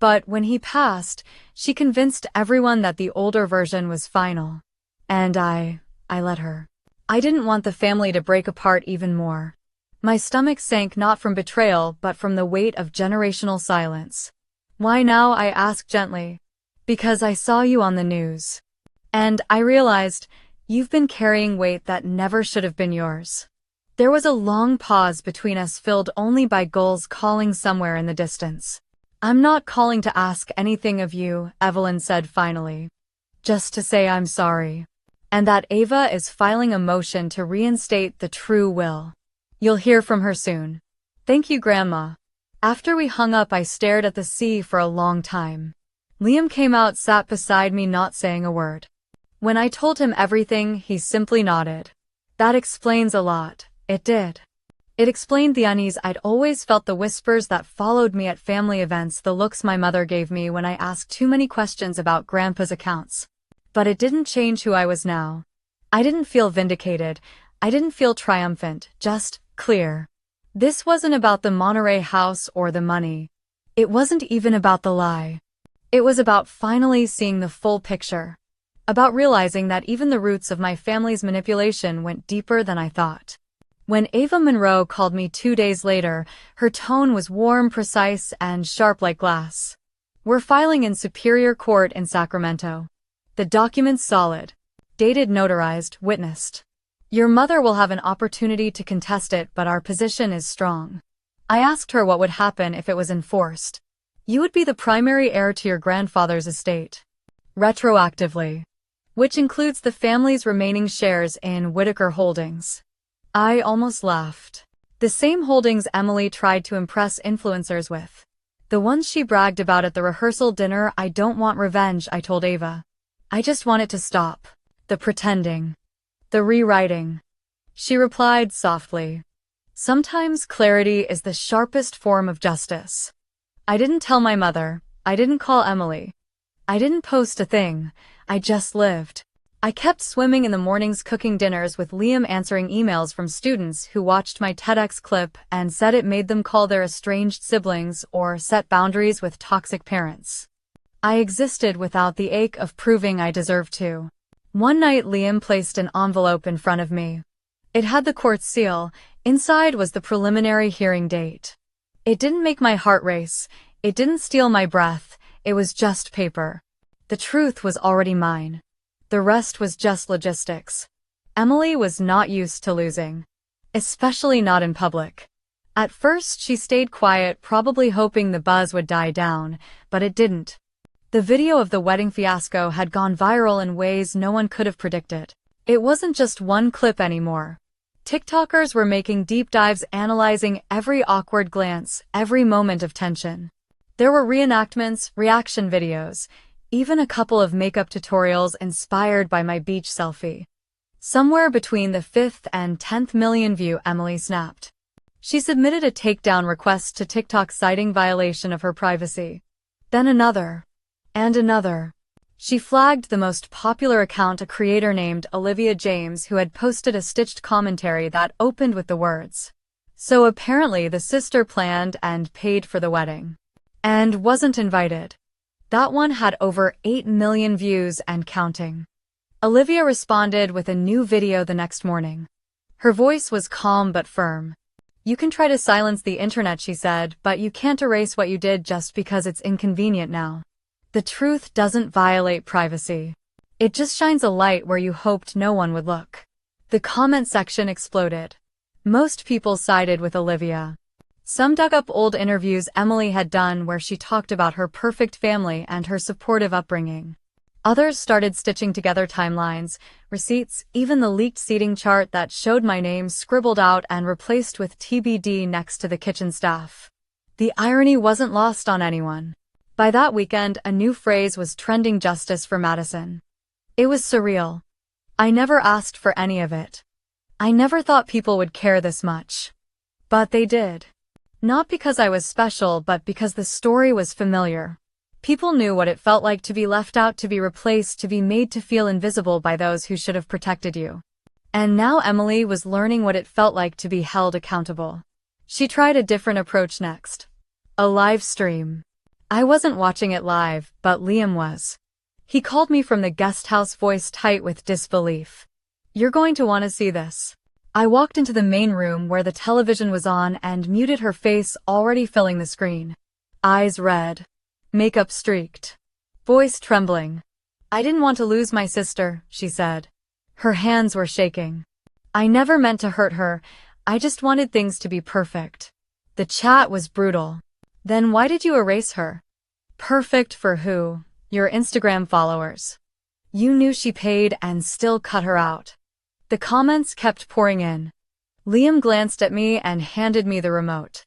But when he passed, she convinced everyone that the older version was final. And I let her. I didn't want the family to break apart even more. My stomach sank, not from betrayal, but from the weight of generational silence. Why now? I asked gently. Because I saw you on the news. And I realized you've been carrying weight that never should have been yours. There was a long pause between us, filled only by gulls calling somewhere in the distance. I'm not calling to ask anything of you, Evelyn said finally. Just to say I'm sorry. And that Ava is filing a motion to reinstate the true will. You'll hear from her soon. Thank you, Grandma. After we hung up, I stared at the sea for a long time. Liam came out, sat beside me, not saying a word. When I told him everything, he simply nodded. That explains a lot. It did. It explained the unease I'd always felt, the whispers that followed me at family events, the looks my mother gave me when I asked too many questions about Grandpa's accounts. But it didn't change who I was now. I didn't feel vindicated. I didn't feel triumphant, just clear. This wasn't about the Monterey house or the money. It wasn't even about the lie. It was about finally seeing the full picture. About realizing that even the roots of my family's manipulation went deeper than I thought. When Ava Monroe called me 2 days later, her tone was warm, precise, and sharp like glass. We're filing in Superior Court in Sacramento. The document's solid. Dated, notarized, witnessed. Your mother will have an opportunity to contest it, but our position is strong. I asked her what would happen if it was enforced. You would be the primary heir to your grandfather's estate. Retroactively. Which includes the family's remaining shares in Whitaker Holdings. I almost laughed. The same holdings Emily tried to impress influencers with. The ones she bragged about at the rehearsal dinner. I don't want revenge, I told Ava. I just want it to stop. The pretending. The rewriting. She replied softly. Sometimes clarity is the sharpest form of justice. I didn't tell my mother. I didn't call Emily. I didn't post a thing. I just lived. I kept swimming in the mornings, cooking dinners with Liam, answering emails from students who watched my TEDx clip and said it made them call their estranged siblings or set boundaries with toxic parents. I existed without the ache of proving I deserved to. One night Liam placed an envelope in front of me. It had the court seal. Inside was the preliminary hearing date. It didn't make my heart race. It didn't steal my breath. It was just paper. The truth was already mine. The rest was just logistics. Emily was not used to losing. Especially not in public. At first she stayed quiet, probably hoping the buzz would die down, but it didn't. The video of the wedding fiasco had gone viral in ways no one could have predicted. It wasn't just one clip anymore. TikTokers were making deep dives, analyzing every awkward glance, every moment of tension. There were reenactments, reaction videos, even a couple of makeup tutorials inspired by my beach selfie. Somewhere between the 5th and 10th million view, Emily snapped. She submitted a takedown request to TikTok, citing violation of her privacy. Then another. And another. She flagged the most popular account, a creator named Olivia James, who had posted a stitched commentary that opened with the words, "So apparently the sister planned and paid for the wedding. And wasn't invited." That one had over 8 million views and counting. Olivia responded with a new video the next morning. Her voice was calm but firm. "You can try to silence the internet," she said, "but you can't erase what you did just because it's inconvenient now. The truth doesn't violate privacy. It just shines a light where you hoped no one would look." The comment section exploded. Most people sided with Olivia. Some dug up old interviews Emily had done where she talked about her perfect family and her supportive upbringing. Others started stitching together timelines, receipts, even the leaked seating chart that showed my name scribbled out and replaced with TBD next to the kitchen staff. The irony wasn't lost on anyone. By that weekend, a new phrase was trending: justice for Madison. It was surreal. I never asked for any of it. I never thought people would care this much. But they did. Not because I was special, but because the story was familiar. People knew what it felt like to be left out, to be replaced, to be made to feel invisible by those who should have protected you. And now Emily was learning what it felt like to be held accountable. She tried a different approach next. A live stream. I wasn't watching it live, but Liam was. He called me from the guest house, voice tight with disbelief. "You're going to want to see this." I walked into the main room where the television was on and muted her face already filling the screen. Eyes red. Makeup streaked. Voice trembling. "I didn't want to lose my sister," she said. Her hands were shaking. "I never meant to hurt her. I just wanted things to be perfect." The chat was brutal. "Then why did you erase her?" "Perfect for who? Your Instagram followers. You knew she paid and still cut her out." The comments kept pouring in. Liam glanced at me and handed me the remote.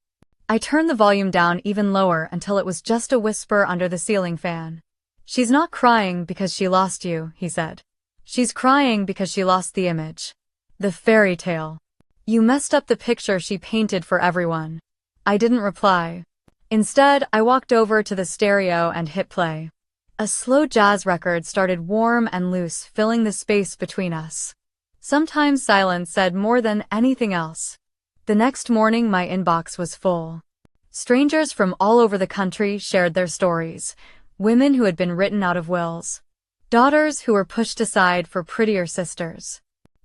I turned the volume down even lower until it was just a whisper under the ceiling fan. "She's not crying because she lost you," he said. "She's crying because she lost the image. The fairy tale. You messed up the picture she painted for everyone." I didn't reply. Instead, I walked over to the stereo and hit play. A slow jazz record started, warm and loose, filling the space between us. Sometimes silence said more than anything else. The next morning my inbox was full. Strangers from all over the country shared their stories. Women who had been written out of wills. Daughters who were pushed aside for prettier sisters.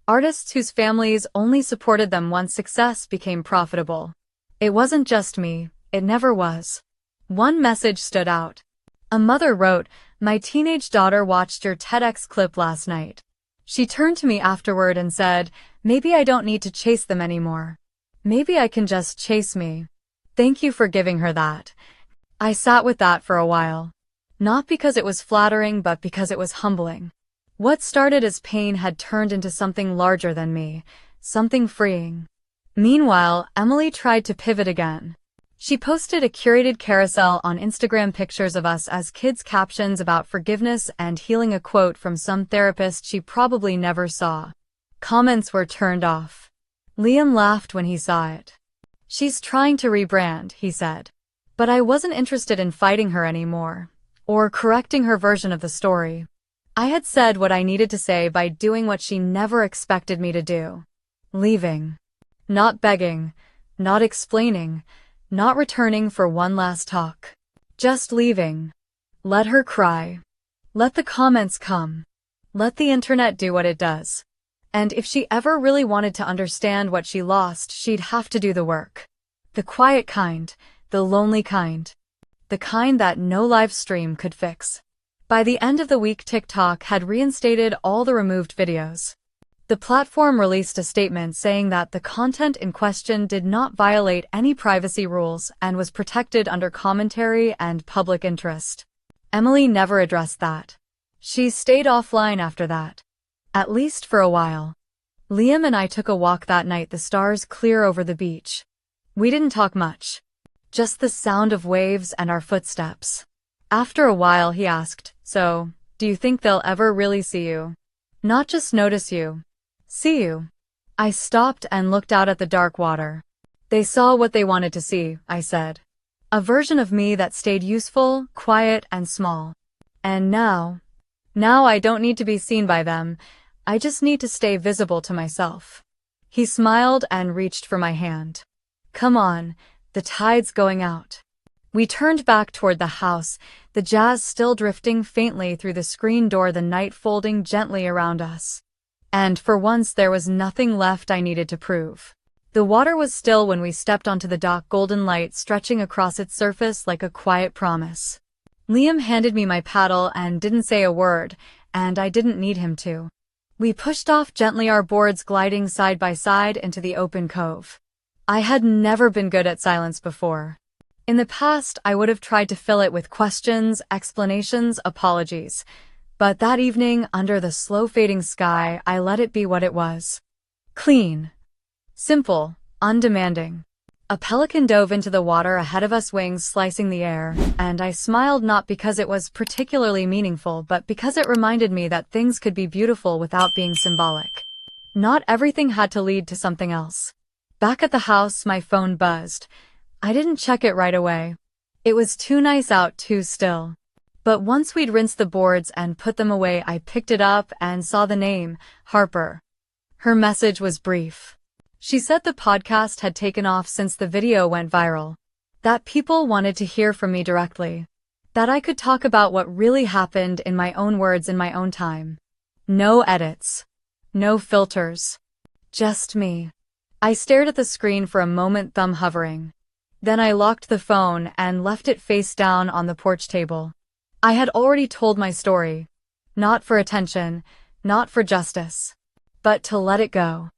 Artists whose families only supported them once success became profitable. It wasn't just me, it never was. One message stood out. A mother wrote, "My teenage daughter watched your TEDx clip last night. She turned to me afterward and said, maybe I don't need to chase them anymore. Maybe I can just chase me. Thank you for giving her that." I sat with that for a while. Not because it was flattering, but because it was humbling. What started as pain had turned into something larger than me, something freeing. Meanwhile, Emily tried to pivot again. She posted a curated carousel on Instagram, pictures of us as kids, captions about forgiveness and healing, a quote from some therapist she probably never saw. Comments were turned off. Liam laughed when he saw it. "She's trying to rebrand," he said. But I wasn't interested in fighting her anymore, or correcting her version of the story. I had said what I needed to say by doing what she never expected me to do. Leaving. Not begging, not explaining, not returning for one last talk. Just leaving. Let her cry. Let the comments come. Let the internet do what it does. And if she ever really wanted to understand what she lost, she'd have to do the work. The quiet kind, the lonely kind. The kind that no live stream could fix. By the end of the week, TikTok had reinstated all the removed videos. The platform released a statement saying that the content in question did not violate any privacy rules and was protected under commentary and public interest. Emily never addressed that. She stayed offline after that. At least for a while. Liam and I took a walk that night, the stars clear over the beach. We didn't talk much. Just the sound of waves and our footsteps. After a while he asked, "So, do you think they'll ever really see you? Not just notice you. See you?" I stopped and looked out at the dark water. "They saw what they wanted to see," I said. A version of me that stayed useful, quiet, and small. And now I don't need to be seen by them. I just need to stay visible to myself. He smiled and reached for my hand. "Come on, the tide's going out." We turned back toward the house, the jazz still drifting faintly through the screen door, the night folding gently around us. And for once there was nothing left I needed to prove. The water was still when we stepped onto the dock, golden light stretching across its surface like a quiet promise. Liam handed me my paddle and didn't say a word, and I didn't need him to. We pushed off gently, our boards gliding side by side into the open cove. I had never been good at silence before. In the past, I would have tried to fill it with questions, explanations, apologies. But that evening, under the slow-fading sky, I let it be what it was. Clean. Simple. Undemanding. A pelican dove into the water ahead of us, wings slicing the air, and I smiled, not because it was particularly meaningful but because it reminded me that things could be beautiful without being symbolic. Not everything had to lead to something else. Back at the house, my phone buzzed. I didn't check it right away. It was too nice out, too still. But once we'd rinsed the boards and put them away, I picked it up and saw the name, Harper. Her message was brief. She said the podcast had taken off since the video went viral. That people wanted to hear from me directly. That I could talk about what really happened in my own words in my own time. No edits. No filters. Just me. I stared at the screen for a moment, thumb hovering. Then I locked the phone and left it face down on the porch table. I had already told my story. Not for attention, not for justice, but to let it go.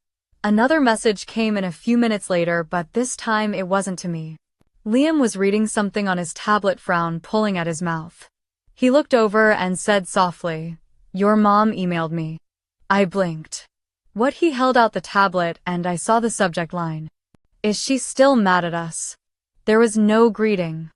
Another message came in a few minutes later, but this time it wasn't to me. Liam was reading something on his tablet, frown pulling at his mouth. He looked over and said softly, "Your mom emailed me." I blinked. What? He held out the tablet and I saw the subject line. Is she still mad at us? There was no greeting.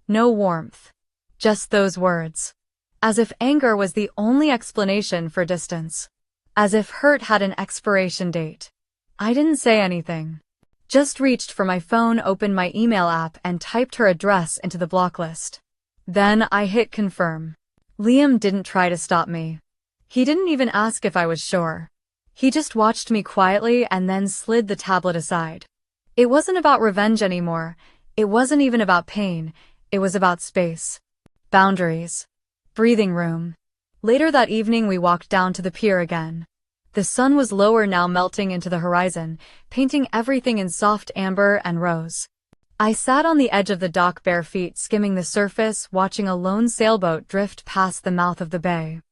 No warmth. Just those words. As if anger was the only explanation for distance. As if hurt had an expiration date. I didn't say anything. Just reached for my phone, opened my email app, and typed her address into the block list. Then I hit confirm. Liam didn't try to stop me. He didn't even ask if I was sure. He just watched me quietly and then slid the tablet aside. It wasn't about revenge anymore. It wasn't even about pain. It was about space. Boundaries. Breathing room. Later that evening we walked down to the pier again. The sun was lower now, melting into the horizon, painting everything in soft amber and rose. I sat on the edge of the dock, bare feet skimming the surface, watching a lone sailboat drift past the mouth of the bay.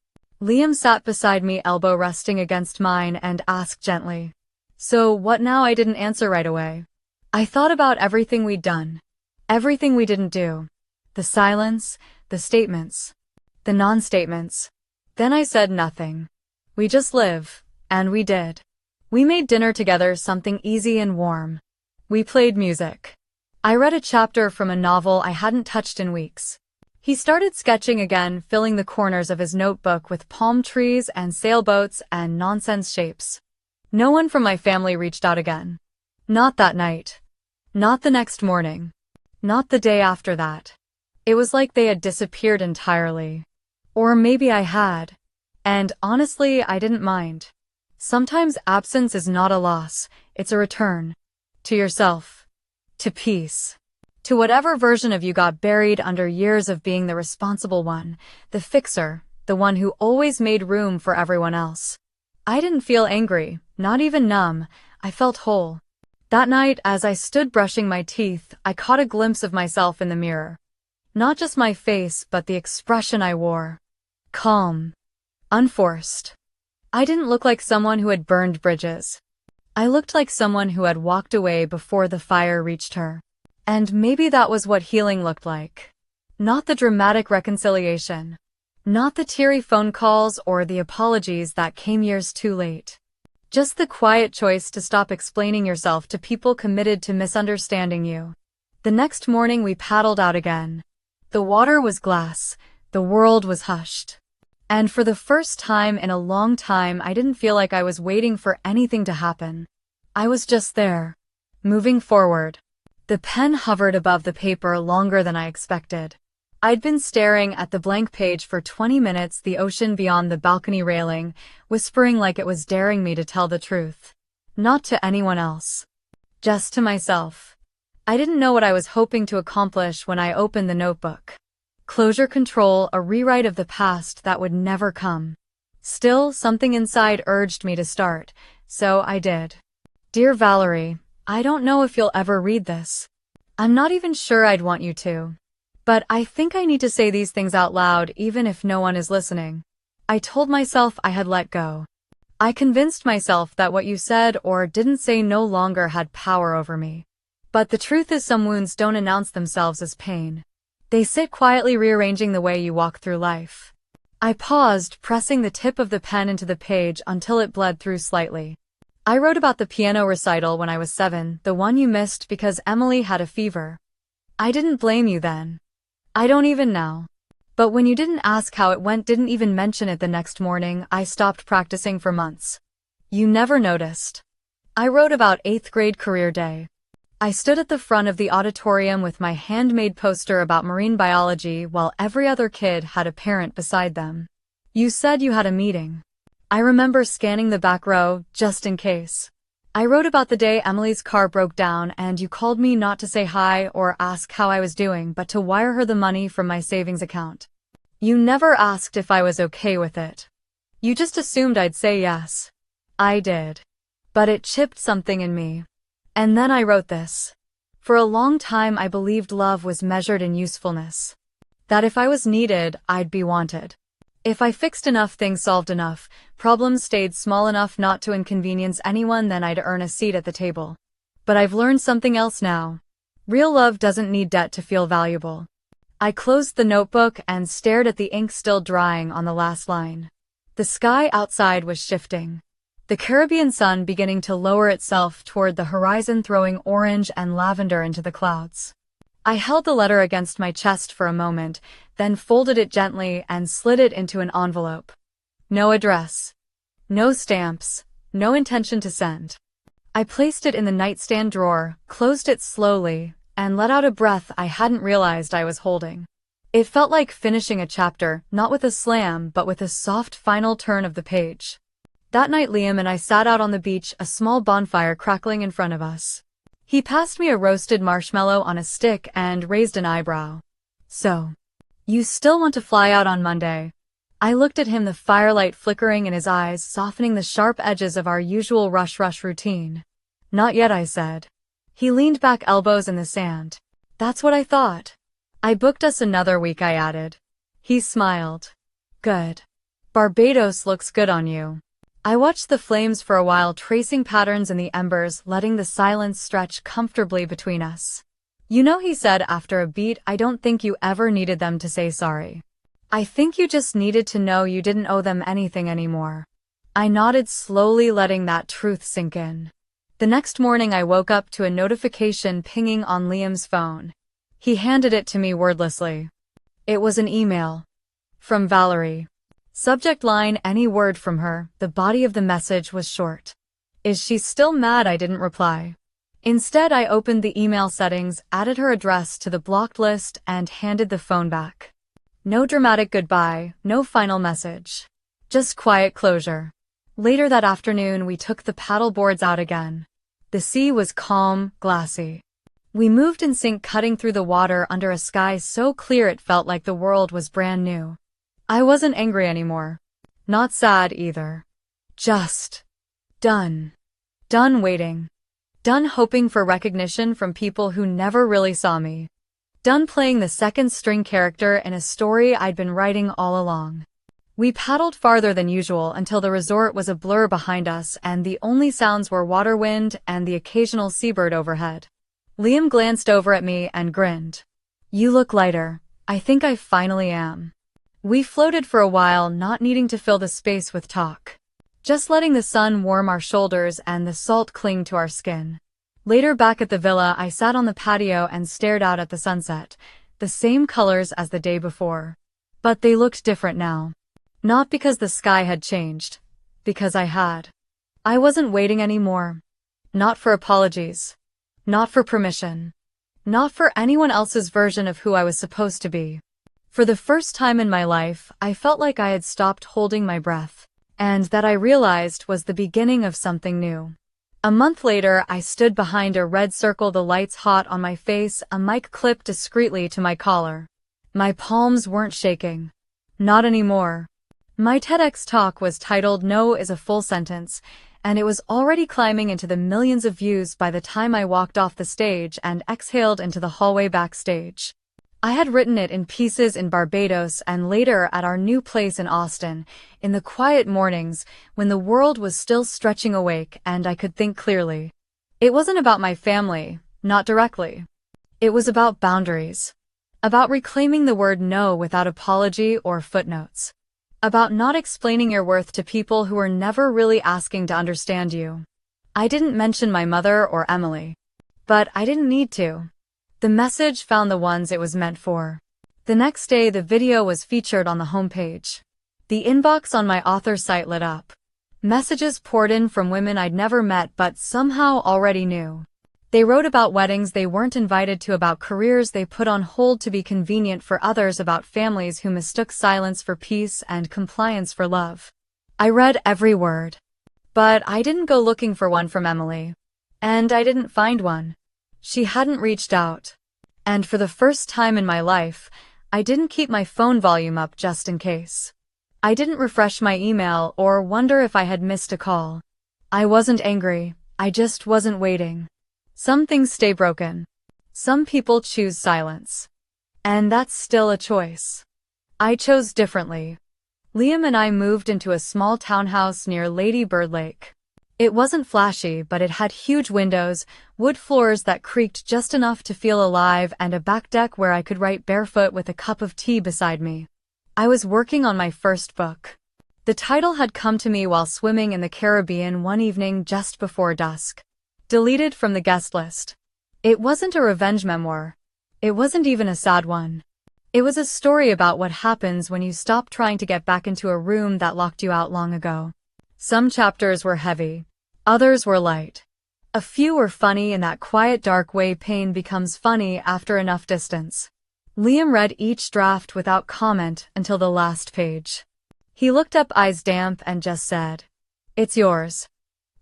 Liam sat beside me, elbow resting against mine, and asked gently, "So what now?" I didn't answer right away. I thought about everything we'd done. Everything we didn't do. The silence, the statements, the non-statements. Then I said nothing. We just live. And we did. We made dinner together, something easy and warm. We played music. I read a chapter from a novel I hadn't touched in weeks. He started sketching again, filling the corners of his notebook with palm trees and sailboats and nonsense shapes. No one from my family reached out again. Not that night. Not the next morning. Not the day after that. It was like they had disappeared entirely. Or maybe I had. And honestly, I didn't mind. Sometimes absence is not a loss, it's a return. To yourself. To peace. To whatever version of you got buried under years of being the responsible one, the fixer, the one who always made room for everyone else. I didn't feel angry, not even numb. I felt whole. That night, as I stood brushing my teeth, I caught a glimpse of myself in the mirror. Not just my face, but the expression I wore. Calm. Unforced. I didn't look like someone who had burned bridges. I looked like someone who had walked away before the fire reached her. And maybe that was what healing looked like. Not the dramatic reconciliation. Not the teary phone calls or the apologies that came years too late. Just the quiet choice to stop explaining yourself to people committed to misunderstanding you. The next morning we paddled out again. The water was glass. The world was hushed. And for the first time in a long time, I didn't feel like I was waiting for anything to happen. I was just there. Moving forward. The pen hovered above the paper longer than I expected. I'd been staring at the blank page for 20 minutes, the ocean beyond the balcony railing, whispering like it was daring me to tell the truth. Not to anyone else. Just to myself. I didn't know what I was hoping to accomplish when I opened the notebook. Closure, control, a rewrite of the past that would never come. Still, something inside urged me to start, so I did. Dear Valerie, I don't know if you'll ever read this. I'm not even sure I'd want you to. But I think I need to say these things out loud even if no one is listening. I told myself I had let go. I convinced myself that what you said or didn't say no longer had power over me. But the truth is some wounds don't announce themselves as pain. They sit quietly rearranging the way you walk through life. I paused, pressing the tip of the pen into the page until it bled through slightly. I wrote about the piano recital when I was 7, the one you missed because Emily had a fever. I didn't blame you then. I don't even now. But when you didn't ask how it went, didn't even mention it the next morning, I stopped practicing for months. You never noticed. I wrote about 8th grade career day. I stood at the front of the auditorium with my handmade poster about marine biology while every other kid had a parent beside them. You said you had a meeting. I remember scanning the back row, just in case. I wrote about the day Emily's car broke down and you called me not to say hi or ask how I was doing but to wire her the money from my savings account. You never asked if I was okay with it. You just assumed I'd say yes. I did. But it chipped something in me. And then I wrote this. For a long time I believed love was measured in usefulness. That if I was needed, I'd be wanted. If I fixed enough things, solved enough, problems stayed small enough not to inconvenience anyone, then I'd earn a seat at the table. But I've learned something else now. Real love doesn't need debt to feel valuable. I closed the notebook and stared at the ink still drying on the last line. The sky outside was shifting. The Caribbean sun beginning to lower itself toward the horizon, throwing orange and lavender into the clouds. I held the letter against my chest for a moment, then folded it gently and slid it into an envelope. No address. No stamps. No intention to send. I placed it in the nightstand drawer, closed it slowly, and let out a breath I hadn't realized I was holding. It felt like finishing a chapter, not with a slam but with a soft final turn of the page. That night Liam and I sat out on the beach, a small bonfire crackling in front of us. He passed me a roasted marshmallow on a stick and raised an eyebrow. So, you still want to fly out on Monday? I looked at him, the firelight flickering in his eyes, softening the sharp edges of our usual rush routine. Not yet, I said. He leaned back, elbows in the sand. That's what I thought. I booked us another week, I added. He smiled. Good. Barbados looks good on you. I watched the flames for a while, tracing patterns in the embers, letting the silence stretch comfortably between us. You know, he said after a beat, I don't think you ever needed them to say sorry. I think you just needed to know you didn't owe them anything anymore. I nodded slowly, letting that truth sink in. The next morning I woke up to a notification pinging on Liam's phone. He handed it to me wordlessly. It was an email. From Valerie. Subject line, any word from her. The body of the message was short. Is she still mad? I didn't reply. Instead, I opened the email settings, added her address to the blocked list, and handed the phone back. No dramatic goodbye, no final message. Just quiet closure. Later that afternoon, we took the paddle boards out again. The sea was calm, glassy. We moved in sync, cutting through the water under a sky so clear it felt like the world was brand new. I wasn't angry anymore. Not sad either. Just done. Done waiting. Done hoping for recognition from people who never really saw me. Done playing the second-string character in a story I'd been writing all along. We paddled farther than usual until the resort was a blur behind us and the only sounds were water, wind, and the occasional seabird overhead. Liam glanced over at me and grinned. You look lighter. I think I finally am. We floated for a while, not needing to fill the space with talk. Just letting the sun warm our shoulders and the salt cling to our skin. Later, back at the villa, I sat on the patio and stared out at the sunset, the same colors as the day before. But they looked different now. Not because the sky had changed, because I had. I wasn't waiting anymore. Not for apologies. Not for permission. Not for anyone else's version of who I was supposed to be. For the first time in my life, I felt like I had stopped holding my breath, and that I realized was the beginning of something new. A month later, I stood behind a red circle, the lights hot on my face, a mic clipped discreetly to my collar. My palms weren't shaking. Not anymore. My TEDx talk was titled "No is a Full Sentence," and it was already climbing into the millions of views by the time I walked off the stage and exhaled into the hallway backstage. I had written it in pieces in Barbados and later at our new place in Austin, in the quiet mornings when the world was still stretching awake and I could think clearly. It wasn't about my family, not directly. It was about boundaries. About reclaiming the word no without apology or footnotes. About not explaining your worth to people who were never really asking to understand you. I didn't mention my mother or Emily. But I didn't need to. The message found the ones it was meant for. The next day the video was featured on the homepage. The inbox on my author site lit up. Messages poured in from women I'd never met but somehow already knew. They wrote about weddings they weren't invited to, about careers they put on hold to be convenient for others, about families who mistook silence for peace and compliance for love. I read every word. But I didn't go looking for one from Emily. And I didn't find one. She hadn't reached out. And for the first time in my life, I didn't keep my phone volume up just in case. I didn't refresh my email or wonder if I had missed a call. I wasn't angry, I just wasn't waiting. Some things stay broken. Some people choose silence. And that's still a choice. I chose differently. Liam and I moved into a small townhouse near Lady Bird Lake. It wasn't flashy, but it had huge windows, wood floors that creaked just enough to feel alive, and a back deck where I could write barefoot with a cup of tea beside me. I was working on my first book. The title had come to me while swimming in the Caribbean one evening just before dusk. Deleted from the guest list. It wasn't a revenge memoir. It wasn't even a sad one. It was a story about what happens when you stop trying to get back into a room that locked you out long ago. Some chapters were heavy. Others were light. A few were funny in that quiet dark way pain becomes funny after enough distance. Liam read each draft without comment until the last page. He looked up, eyes damp, and just said, "It's yours."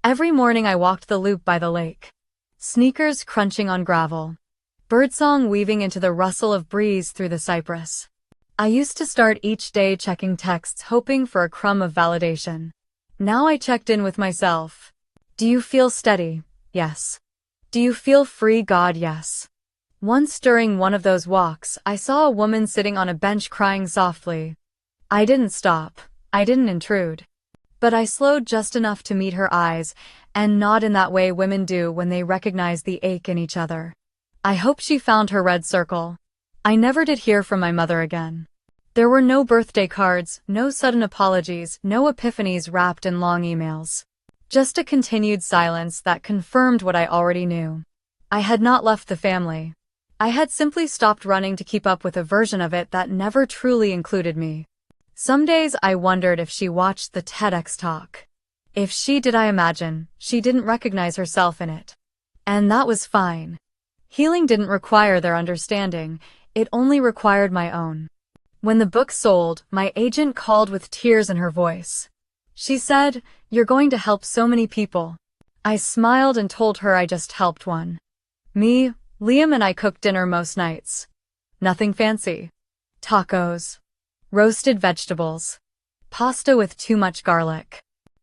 Every morning I walked the loop by the lake. Sneakers crunching on gravel. Birdsong weaving into the rustle of breeze through the cypress. I used to start each day checking texts, hoping for a crumb of validation. Now I checked in with myself. Do you feel steady? Yes. Do you feel free, God? Yes. Once during one of those walks, I saw a woman sitting on a bench crying softly. I didn't stop. I didn't intrude. But I slowed just enough to meet her eyes, and nod in that way women do when they recognize the ache in each other. I hope she found her red circle. I never did hear from my mother again. There were no birthday cards, no sudden apologies, no epiphanies wrapped in long emails. Just a continued silence that confirmed what I already knew. I had not left the family. I had simply stopped running to keep up with a version of it that never truly included me. Some days I wondered if she watched the TEDx talk. If she did, I imagine she didn't recognize herself in it. And that was fine. Healing didn't require their understanding, it only required my own. When the book sold, my agent called with tears in her voice. She said, "You're going to help so many people." I smiled and told her I just helped one. Me, Liam and I cooked dinner most nights. Nothing fancy. Tacos. Roasted vegetables. Pasta with too much garlic.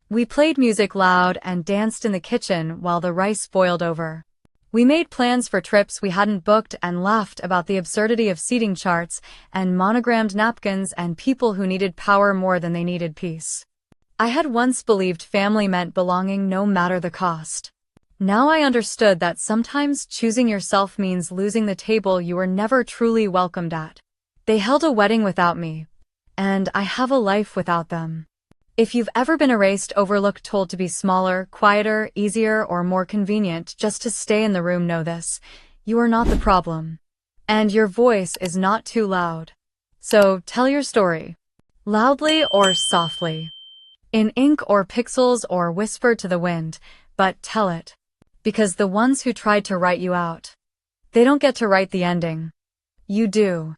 We played music loud and danced in the kitchen while the rice boiled over. We made plans for trips we hadn't booked and laughed about the absurdity of seating charts and monogrammed napkins and people who needed power more than they needed peace. I had once believed family meant belonging no matter the cost. Now I understood that sometimes choosing yourself means losing the table you were never truly welcomed at. They held a wedding without me. And I have a life without them. If you've ever been erased, overlooked, told to be smaller, quieter, easier, or more convenient just to stay in the room, know this: you are not the problem. And your voice is not too loud. So tell your story. Loudly or softly. In ink or pixels or whisper to the wind, but tell it. Because the ones who tried to write you out, they don't get to write the ending. You do.